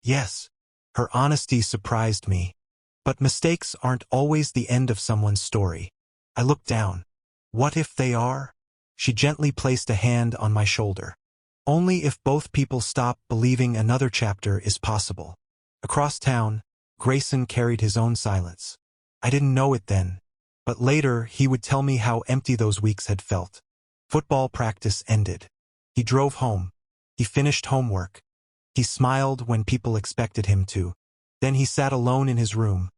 Yes. Her honesty surprised me. But mistakes aren't always the end of someone's story. I looked down. What if they are? She gently placed a hand on my shoulder. Only if both people stop believing another chapter is possible. Across town, Grayson carried his own silence. I didn't know it then, but later he would tell me how empty those weeks had felt. Football practice ended. He drove home. He finished homework. He smiled when people expected him to. Then he sat alone in his room,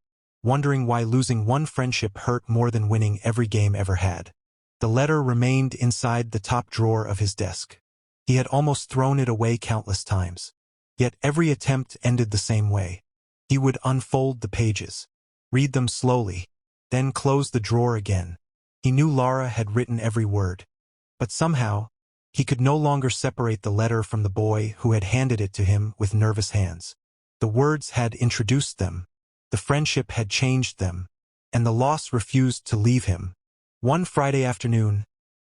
wondering why losing one friendship hurt more than winning every game ever had. The letter remained inside the top drawer of his desk. He had almost thrown it away countless times. Yet every attempt ended the same way. He would unfold the pages, read them slowly, then close the drawer again. He knew Lara had written every word. But somehow, he could no longer separate the letter from the boy who had handed it to him with nervous hands. The words had introduced them, the friendship had changed them, and the loss refused to leave him. One Friday afternoon,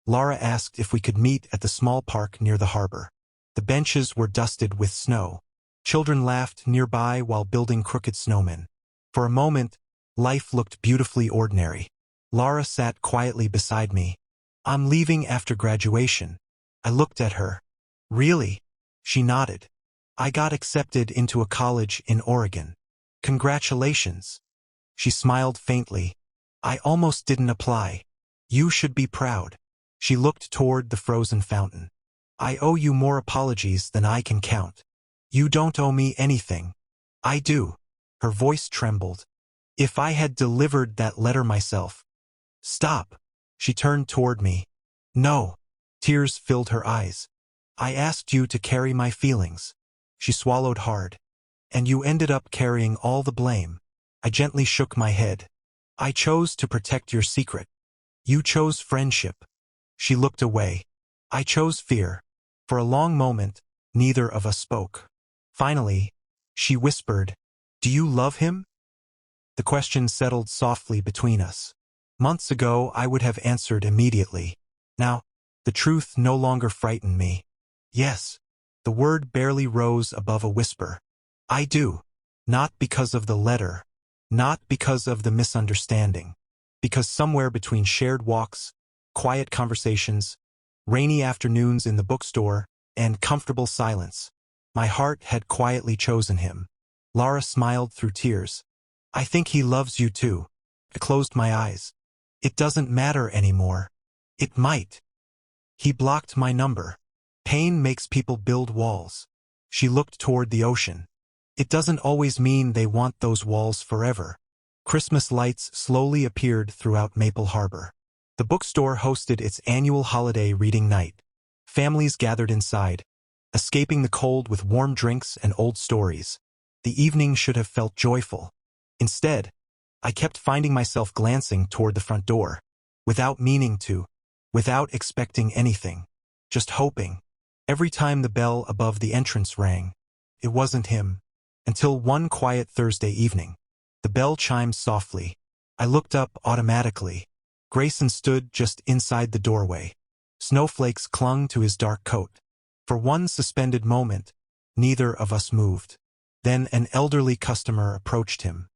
Lara asked if we could meet at the small park near the harbor. The benches were dusted with snow. Children laughed nearby while building crooked snowmen. For a moment, life looked beautifully ordinary. Lara sat quietly beside me. "I'm leaving after graduation." I looked at her. "Really?" She nodded. "I got accepted into a college in Oregon." "Congratulations." She smiled faintly. "I almost didn't apply." "You should be proud." She looked toward the frozen fountain. "I owe you more apologies than I can count." "You don't owe me anything." "I do." Her voice trembled. "If I had delivered that letter myself." "Stop." She turned toward me. "No." Tears filled her eyes. "I asked you to carry my feelings." She swallowed hard. "And you ended up carrying all the blame." I gently shook my head. "I chose to protect your secret. You chose friendship." She looked away. "I chose fear." For a long moment, neither of us spoke. Finally, she whispered, "Do you love him?" The question settled softly between us. Months ago, I would have answered immediately. Now, the truth no longer frightened me. "Yes." The word barely rose above a whisper. "I do." Not because of the letter. Not because of the misunderstanding. Because somewhere between shared walks, quiet conversations, rainy afternoons in the bookstore, and comfortable silence, my heart had quietly chosen him. Lara smiled through tears. "I think he loves you too." I closed my eyes. "It doesn't matter anymore." "It might." "He blocked my number." Pain makes people build walls. She looked toward the ocean. "It doesn't always mean they want those walls forever." Christmas lights slowly appeared throughout Maple Harbor. The bookstore hosted its annual holiday reading night. Families gathered inside, escaping the cold with warm drinks and old stories. The evening should have felt joyful. Instead, I kept finding myself glancing toward the front door, without meaning to, without expecting anything, just hoping. Every time the bell above the entrance rang, it wasn't him. Until one quiet Thursday evening, the bell chimed softly. I looked up automatically. Grayson stood just inside the doorway. Snowflakes clung to his dark coat. For one suspended moment, neither of us moved. Then an elderly customer approached him.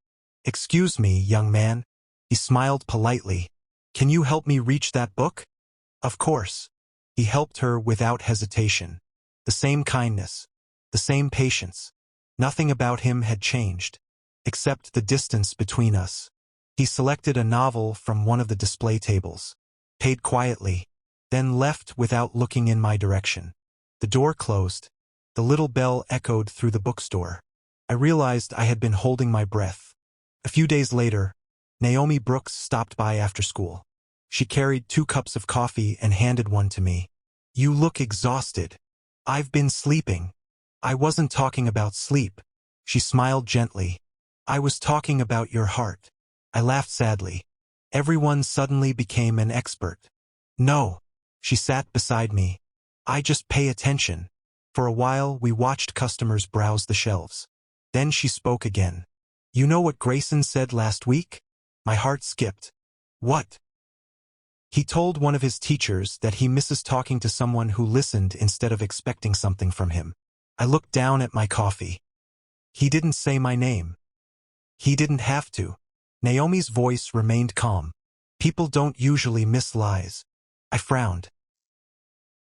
"Excuse me, young man." He smiled politely. "Can you help me reach that book?" "Of course." He helped her without hesitation. The same kindness, the same patience. Nothing about him had changed, except the distance between us. He selected a novel from one of the display tables, paid quietly, then left without looking in my direction. The door closed. The little bell echoed through the bookstore. I realized I had been holding my breath. A few days later, Naomi Brooks stopped by after school. She carried 2 cups of coffee and handed one to me. "You look exhausted." "I've been sleeping." "I wasn't talking about sleep." She smiled gently. "I was talking about your heart." I laughed sadly. Everyone suddenly became an expert. "No." She sat beside me. "I just pay attention." For a while, we watched customers browse the shelves. Then she spoke again. "You know what Grayson said last week?" My heart skipped. "What?" "He told one of his teachers that he misses talking to someone who listened instead of expecting something from him." I looked down at my coffee. "He didn't say my name." "He didn't have to." Naomi's voice remained calm. "People don't usually miss lies." I frowned.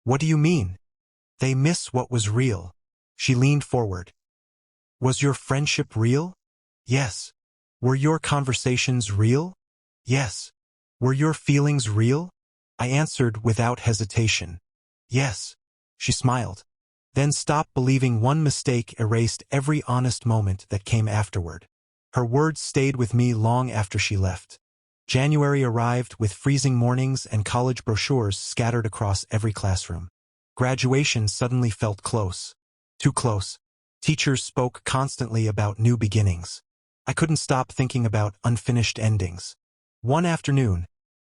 "What do you mean?" "They miss what was real." She leaned forward. "Was your friendship real?" "Yes." "Were your conversations real?" "Yes." "Were your feelings real?" I answered without hesitation. "Yes." She smiled. Then stopped believing one mistake erased every honest moment that came afterward. Her words stayed with me long after she left. January arrived with freezing mornings and college brochures scattered across every classroom. Graduation suddenly felt close. Too close. Teachers spoke constantly about new beginnings. I couldn't stop thinking about unfinished endings. One afternoon,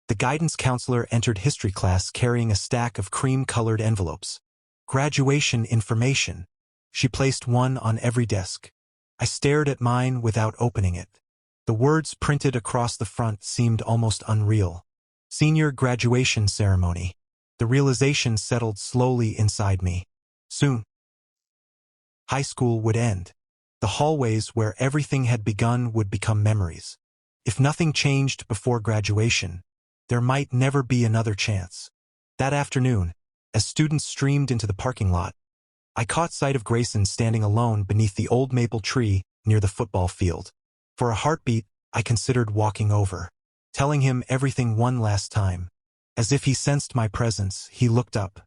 The guidance counselor entered history class carrying a stack of cream-colored envelopes. Graduation information. She placed one on every desk. I stared at mine without opening it. The words printed across the front seemed almost unreal. Senior graduation ceremony. The realization settled slowly inside me. Soon, high school would end. The hallways where everything had begun would become memories. If nothing changed before graduation, there might never be another chance. That afternoon, as students streamed into the parking lot, I caught sight of Grayson standing alone beneath the old maple tree near the football field. For a heartbeat, I considered walking over, telling him everything one last time. As if he sensed my presence, he looked up.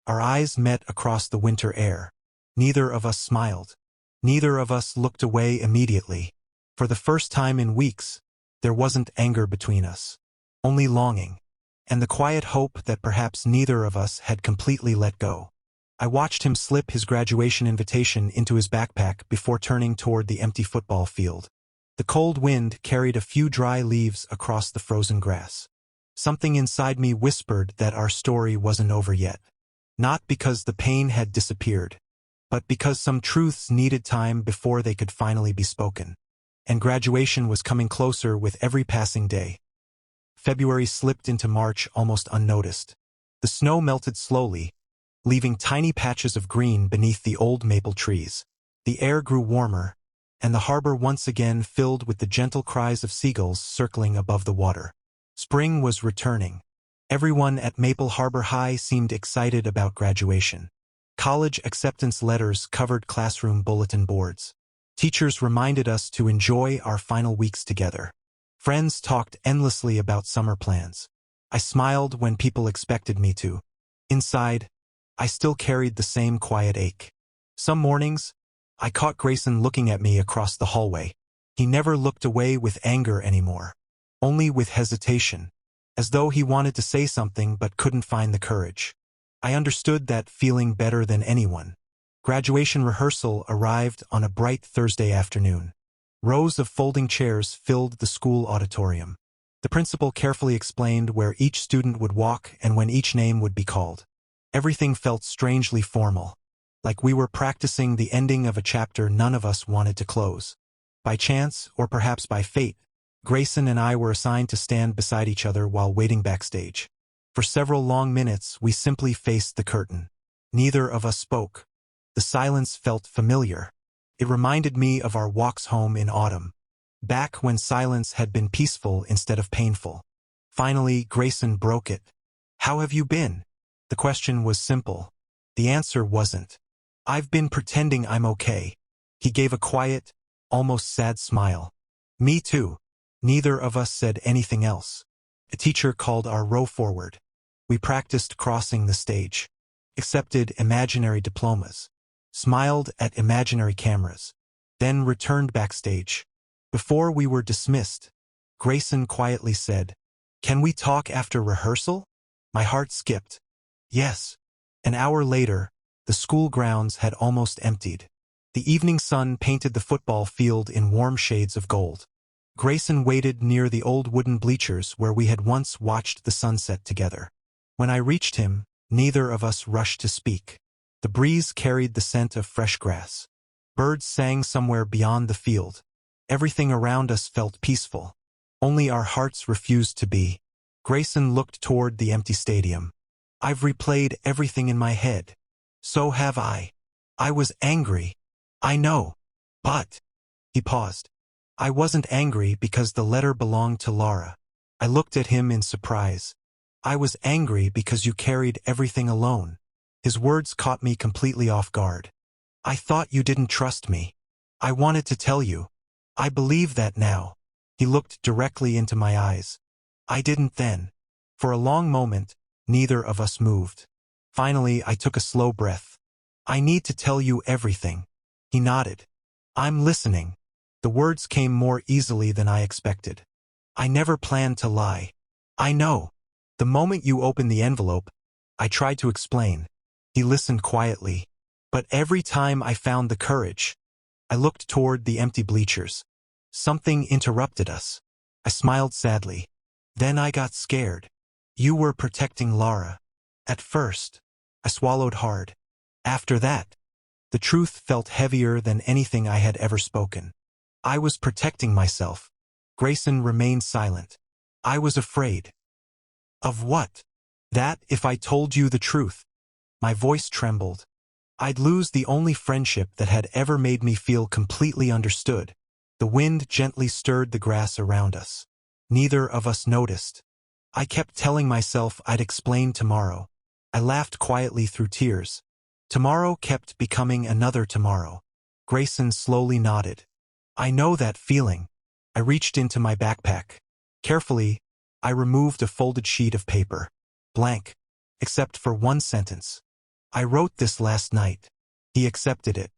Our eyes met across the winter air. Neither of us smiled. Neither of us looked away immediately. For the first time in weeks, there wasn't anger between us. Only longing, and the quiet hope that perhaps neither of us had completely let go. I watched him slip his graduation invitation into his backpack before turning toward the empty football field. The cold wind carried a few dry leaves across the frozen grass. Something inside me whispered that our story wasn't over yet. Not because the pain had disappeared, but because some truths needed time before they could finally be spoken. And graduation was coming closer with every passing day. February slipped into March almost unnoticed. The snow melted slowly, leaving tiny patches of green beneath the old maple trees. The air grew warmer, and the harbor once again filled with the gentle cries of seagulls circling above the water. Spring was returning. Everyone at Maple Harbor High seemed excited about graduation. College acceptance letters covered classroom bulletin boards. Teachers reminded us to enjoy our final weeks together. Friends talked endlessly about summer plans. I smiled when people expected me to. Inside, I still carried the same quiet ache. Some mornings, I caught Grayson looking at me across the hallway. He never looked away with anger anymore. Only with hesitation, as though he wanted to say something but couldn't find the courage. I understood that feeling better than anyone. Graduation rehearsal arrived on a bright Thursday afternoon. Rows of folding chairs filled the school auditorium. The principal carefully explained where each student would walk and when each name would be called. Everything felt strangely formal, like we were practicing the ending of a chapter none of us wanted to close. By chance, or perhaps by fate, Grayson and I were assigned to stand beside each other while waiting backstage. For several long minutes, we simply faced the curtain. Neither of us spoke. The silence felt familiar. It reminded me of our walks home in autumn, back when silence had been peaceful instead of painful. Finally, Grayson broke it. "How have you been?" The question was simple. The answer wasn't. "I've been pretending I'm okay." He gave a quiet, almost sad smile. "Me too." Neither of us said anything else. A teacher called our row forward. We practiced crossing the stage, accepted imaginary diplomas, smiled at imaginary cameras, then returned backstage. Before we were dismissed, Grayson quietly said, "Can we talk after rehearsal?" My heart skipped. Yes. An hour later, the school grounds had almost emptied. The evening sun painted the football field in warm shades of gold. Grayson waited near the old wooden bleachers where we had once watched the sunset together. When I reached him, neither of us rushed to speak. The breeze carried the scent of fresh grass. Birds sang somewhere beyond the field. Everything around us felt peaceful. Only our hearts refused to be. Grayson looked toward the empty stadium. "I've replayed everything in my head." "So have I." "I was angry." "I know. But—" He paused. "I wasn't angry because the letter belonged to Lara." I looked at him in surprise. "I was angry because you carried everything alone." His words caught me completely off guard. "I thought you didn't trust me. I wanted to tell you. I believe that now." He looked directly into my eyes. "I didn't then." For a long moment, neither of us moved. Finally, I took a slow breath. "I need to tell you everything." He nodded. "I'm listening." The words came more easily than I expected. "I never planned to lie." "I know. The moment you opened the envelope," I tried to explain. He listened quietly. "But every time I found the courage." I looked toward the empty bleachers. Something interrupted us. I smiled sadly. Then I got scared. You were protecting Lara. At first, I swallowed hard. After that, the truth felt heavier than anything I had ever spoken. I was protecting myself. Grayson remained silent. I was afraid. Of what? That if I told you the truth. My voice trembled. I'd lose the only friendship that had ever made me feel completely understood. The wind gently stirred the grass around us. Neither of us noticed. I kept telling myself I'd explain tomorrow. I laughed quietly through tears. Tomorrow kept becoming another tomorrow. Grayson slowly nodded. I know that feeling. I reached into my backpack. Carefully, I removed a folded sheet of paper. Blank. Except for one sentence. I wrote this last night. He accepted it.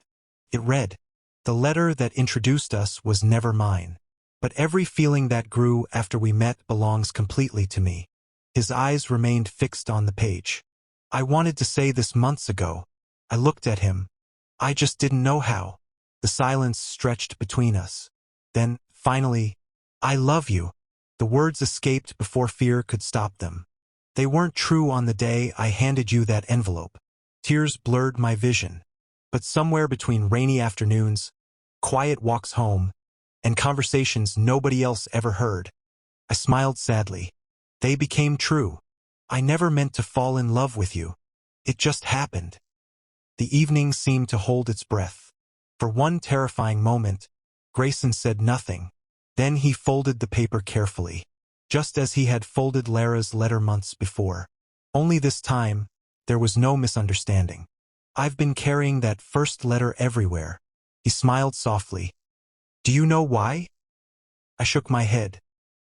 It read, "The letter that introduced us was never mine. But every feeling that grew after we met belongs completely to me." His eyes remained fixed on the page. I wanted to say this months ago. I looked at him. I just didn't know how. The silence stretched between us. Then, finally, "I love you." The words escaped before fear could stop them. They weren't true on the day I handed you that envelope. Tears blurred my vision. But somewhere between rainy afternoons, quiet walks home, and conversations nobody else ever heard, I smiled sadly. They became true. I never meant to fall in love with you. It just happened. The evening seemed to hold its breath. For one terrifying moment, Grayson said nothing. Then he folded the paper carefully, just as he had folded Lara's letter months before. Only this time, there was no misunderstanding. I've been carrying that first letter everywhere. He smiled softly. Do you know why? I shook my head.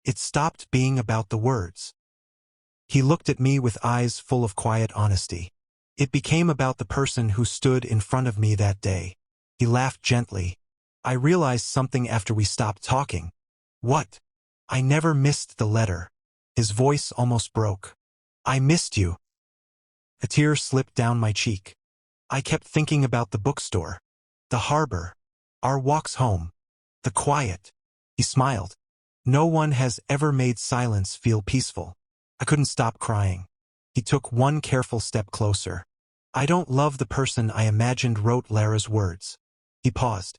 It stopped being about the words. He looked at me with eyes full of quiet honesty. It became about the person who stood in front of me that day. He laughed gently. I realized something after we stopped talking. What? I never missed the letter. His voice almost broke. I missed you. A tear slipped down my cheek. I kept thinking about the bookstore, the harbor, our walks home, the quiet. He smiled. No one has ever made silence feel peaceful. I couldn't stop crying. He took one careful step closer. I don't love the person I imagined wrote Lara's words. He paused.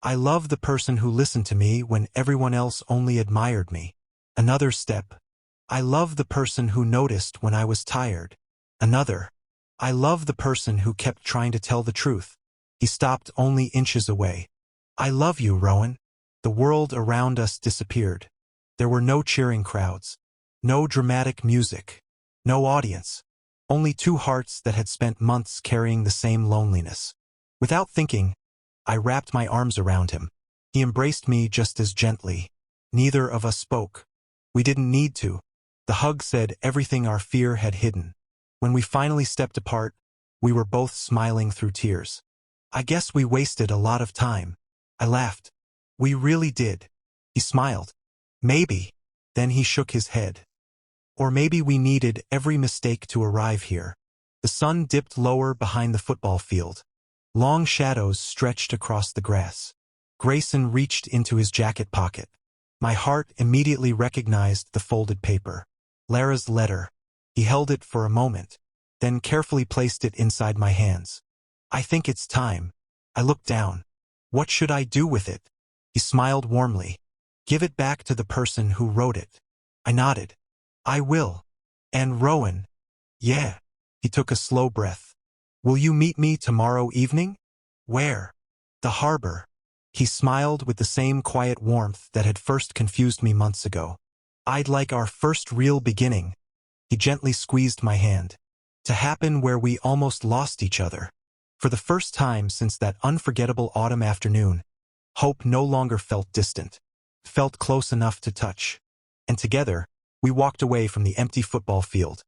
I love the person who listened to me when everyone else only admired me. Another step. I love the person who noticed when I was tired. Another. I love the person who kept trying to tell the truth. He stopped only inches away. I love you, Rowan. The world around us disappeared. There were no cheering crowds. No dramatic music. No audience. Only two hearts that had spent months carrying the same loneliness. Without thinking, I wrapped my arms around him. He embraced me just as gently. Neither of us spoke. We didn't need to. The hug said everything our fear had hidden. When we finally stepped apart, we were both smiling through tears. I guess we wasted a lot of time. I laughed. We really did. He smiled. Maybe. Then he shook his head. Or maybe we needed every mistake to arrive here. The sun dipped lower behind the football field. Long shadows stretched across the grass. Grayson reached into his jacket pocket. My heart immediately recognized the folded paper. Lara's letter. He held it for a moment, then carefully placed it inside my hands. I think it's time. I looked down. What should I do with it? He smiled warmly. Give it back to the person who wrote it. I nodded. I will. And Rowan. Yeah. He took a slow breath. Will you meet me tomorrow evening? Where? The harbor. He smiled with the same quiet warmth that had first confused me months ago. I'd like our first real beginning. He gently squeezed my hand. To happen where we almost lost each other. For the first time since that unforgettable autumn afternoon, hope no longer felt distant. Felt close enough to touch. And together, we walked away from the empty football field.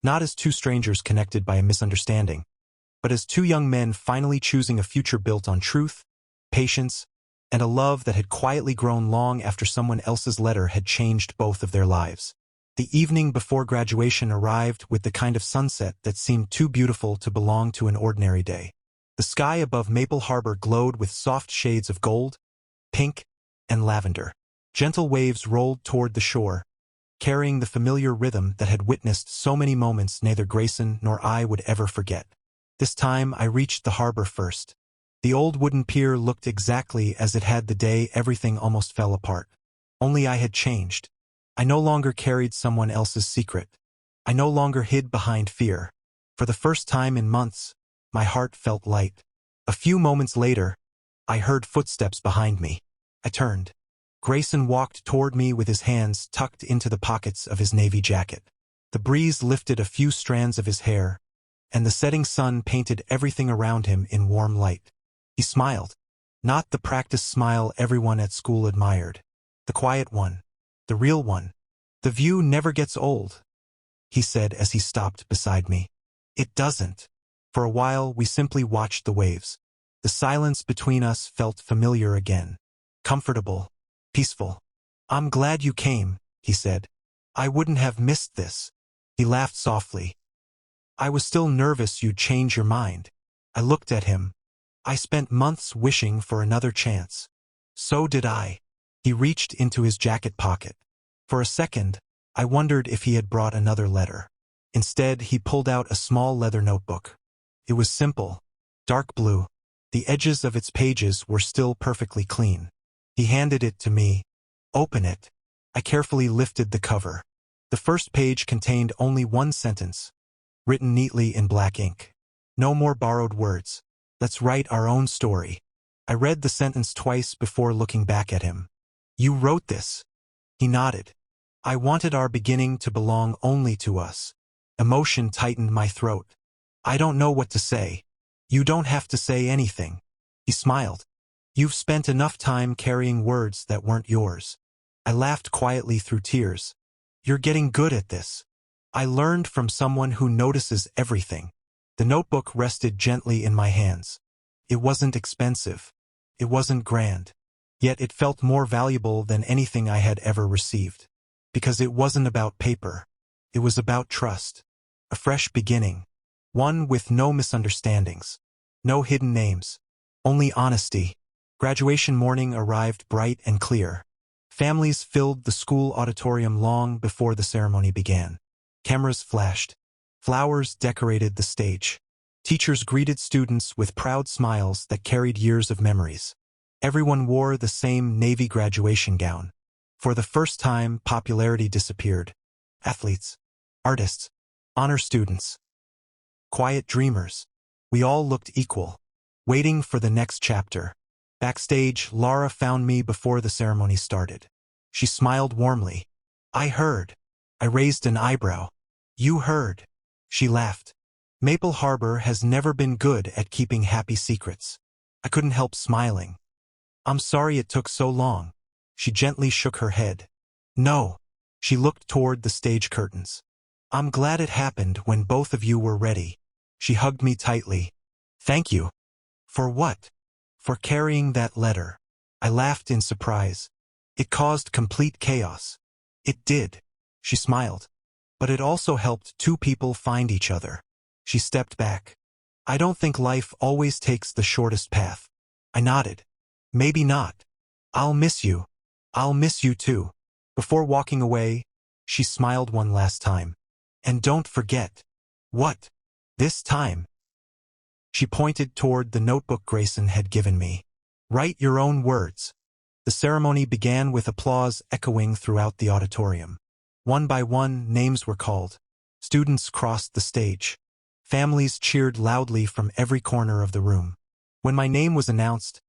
Not as two strangers connected by a misunderstanding, but as two young men finally choosing a future built on truth, patience, and a love that had quietly grown long after someone else's letter had changed both of their lives. The evening before graduation arrived with the kind of sunset that seemed too beautiful to belong to an ordinary day. The sky above Maple Harbor glowed with soft shades of gold, pink, and lavender. Gentle waves rolled toward the shore, carrying the familiar rhythm that had witnessed so many moments neither Grayson nor I would ever forget. This time I reached the harbor first. The old wooden pier looked exactly as it had the day everything almost fell apart. Only I had changed. I no longer carried someone else's secret. I no longer hid behind fear. For the first time in months, my heart felt light. A few moments later, I heard footsteps behind me. I turned. Grayson walked toward me with his hands tucked into the pockets of his navy jacket. The breeze lifted a few strands of his hair, and the setting sun painted everything around him in warm light. He smiled. Not the practiced smile everyone at school admired. The quiet one. The real one. "The view never gets old," he said as he stopped beside me. "It doesn't." For a while we simply watched the waves. The silence between us felt familiar again. Comfortable. Peaceful. "I'm glad you came," he said. "I wouldn't have missed this." He laughed softly. "I was still nervous you'd change your mind." I looked at him. "I spent months wishing for another chance." "So did I." He reached into his jacket pocket. For a second, I wondered if he had brought another letter. Instead, he pulled out a small leather notebook. It was simple, dark blue. The edges of its pages were still perfectly clean. He handed it to me. "Open it." I carefully lifted the cover. The first page contained only one sentence, written neatly in black ink. "No more borrowed words. Let's write our own story." I read the sentence twice before looking back at him. "You wrote this?" He nodded. "I wanted our beginning to belong only to us." Emotion tightened my throat. "I don't know what to say." "You don't have to say anything." He smiled. "You've spent enough time carrying words that weren't yours." I laughed quietly through tears. "You're getting good at this." I learned from someone who notices everything. The notebook rested gently in my hands. It wasn't expensive. It wasn't grand. Yet it felt more valuable than anything I had ever received. Because it wasn't about paper. It was about trust. A fresh beginning. One with no misunderstandings. No hidden names. Only honesty. Graduation morning arrived bright and clear. Families filled the school auditorium long before the ceremony began. Cameras flashed. Flowers decorated the stage. Teachers greeted students with proud smiles that carried years of memories. Everyone wore the same navy graduation gown. For the first time, popularity disappeared. Athletes, artists, honor students, quiet dreamers. We all looked equal, waiting for the next chapter. Backstage, Lara found me before the ceremony started. She smiled warmly. "I heard." I raised an eyebrow. "You heard." She laughed. "Maple Harbor has never been good at keeping happy secrets." I couldn't help smiling. "I'm sorry it took so long." She gently shook her head. "No." She looked toward the stage curtains. "I'm glad it happened when both of you were ready." She hugged me tightly. "Thank you." "For what?" "For carrying that letter." I laughed in surprise. "It caused complete chaos." "It did." She smiled. "But it also helped two people find each other." She stepped back. "I don't think life always takes the shortest path." I nodded. "Maybe not." "I'll miss you." "I'll miss you too." Before walking away, she smiled one last time. "And don't forget." "What?" "This time." She pointed toward the notebook Grayson had given me. "Write your own words." The ceremony began with applause echoing throughout the auditorium. One by one, names were called. Students crossed the stage. Families cheered loudly from every corner of the room. When my name was announced,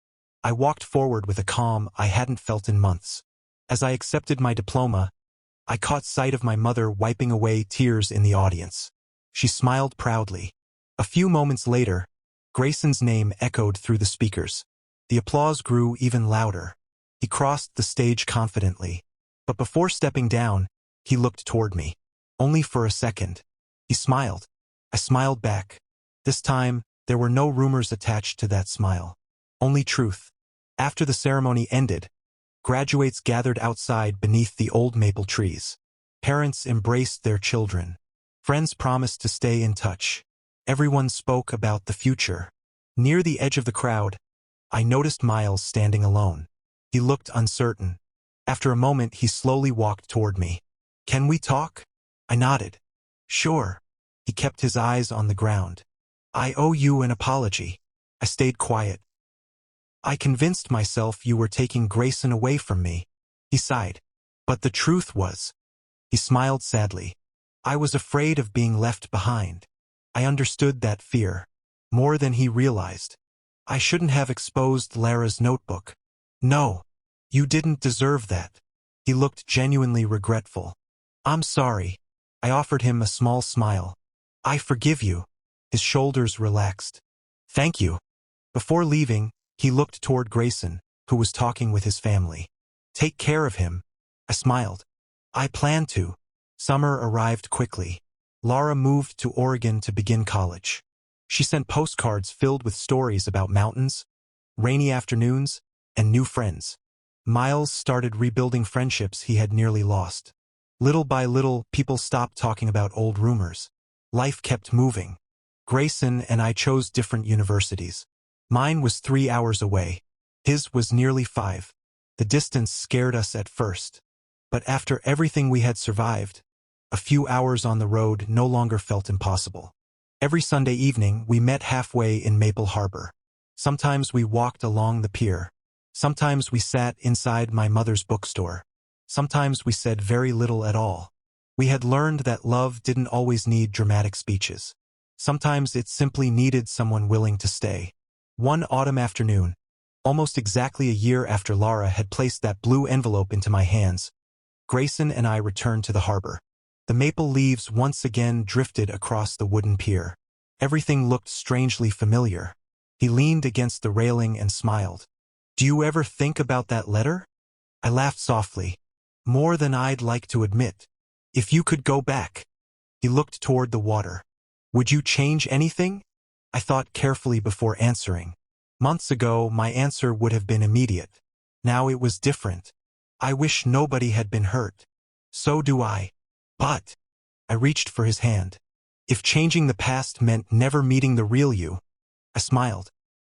I walked forward with a calm I hadn't felt in months. As I accepted my diploma, I caught sight of my mother wiping away tears in the audience. She smiled proudly. A few moments later, Grayson's name echoed through the speakers. The applause grew even louder. He crossed the stage confidently. But before stepping down, he looked toward me. Only for a second. He smiled. I smiled back. This time, there were no rumors attached to that smile. Only truth. After the ceremony ended, graduates gathered outside beneath the old maple trees. Parents embraced their children. Friends promised to stay in touch. Everyone spoke about the future. Near the edge of the crowd, I noticed Miles standing alone. He looked uncertain. After a moment, he slowly walked toward me. Can we talk? I nodded. Sure. He kept his eyes on the ground. I owe you an apology. I stayed quiet. I convinced myself you were taking Grayson away from me. He sighed. But the truth was. He smiled sadly. I was afraid of being left behind. I understood that fear. More than he realized. I shouldn't have exposed Lara's notebook. No. You didn't deserve that. He looked genuinely regretful. I'm sorry. I offered him a small smile. I forgive you. His shoulders relaxed. Thank you. Before leaving, he looked toward Grayson, who was talking with his family. Take care of him. I smiled. I plan to. Summer arrived quickly. Lara moved to Oregon to begin college. She sent postcards filled with stories about mountains, rainy afternoons, and new friends. Miles started rebuilding friendships he had nearly lost. Little by little, people stopped talking about old rumors. Life kept moving. Grayson and I chose different universities. Mine was 3 hours away. His was nearly 5. The distance scared us at first. But after everything we had survived, a few hours on the road no longer felt impossible. Every Sunday evening, we met halfway in Maple Harbor. Sometimes we walked along the pier. Sometimes we sat inside my mother's bookstore. Sometimes we said very little at all. We had learned that love didn't always need dramatic speeches. Sometimes it simply needed someone willing to stay. One autumn afternoon, almost exactly a year after Lara had placed that blue envelope into my hands, Grayson and I returned to the harbor. The maple leaves once again drifted across the wooden pier. Everything looked strangely familiar. He leaned against the railing and smiled. Do you ever think about that letter? I laughed softly. More than I'd like to admit. If you could go back. He looked toward the water. Would you change anything? I thought carefully before answering. Months ago, my answer would have been immediate. Now it was different. I wish nobody had been hurt. So do I. But I reached for his hand. If changing the past meant never meeting the real you, I smiled.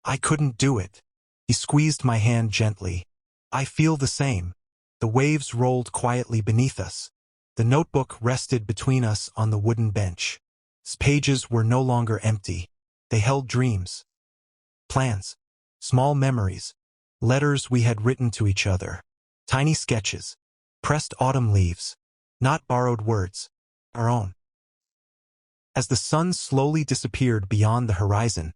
I couldn't do it. He squeezed my hand gently. I feel the same. The waves rolled quietly beneath us. The notebook rested between us on the wooden bench. Its pages were no longer empty. They held dreams, plans, small memories, letters we had written to each other, tiny sketches, pressed autumn leaves, not borrowed words, our own. As the sun slowly disappeared beyond the horizon,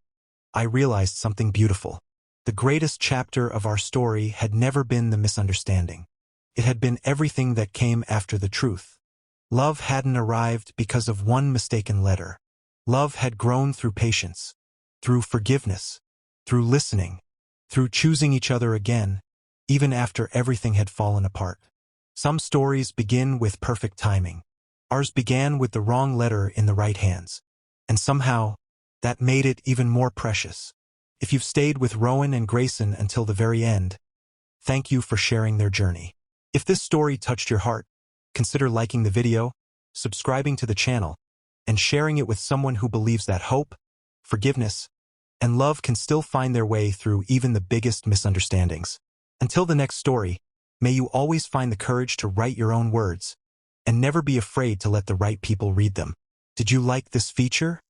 I realized something beautiful. The greatest chapter of our story had never been the misunderstanding. It had been everything that came after the truth. Love hadn't arrived because of one mistaken letter. Love had grown through patience, through forgiveness, through listening, through choosing each other again, even after everything had fallen apart. Some stories begin with perfect timing. Ours began with the wrong letter in the right hands. And somehow, that made it even more precious. If you've stayed with Rowan and Grayson until the very end, thank you for sharing their journey. If this story touched your heart, consider liking the video, subscribing to the channel, and sharing it with someone who believes that hope, forgiveness, and love can still find their way through even the biggest misunderstandings. Until the next story, may you always find the courage to write your own words, and never be afraid to let the right people read them. Did you like this feature?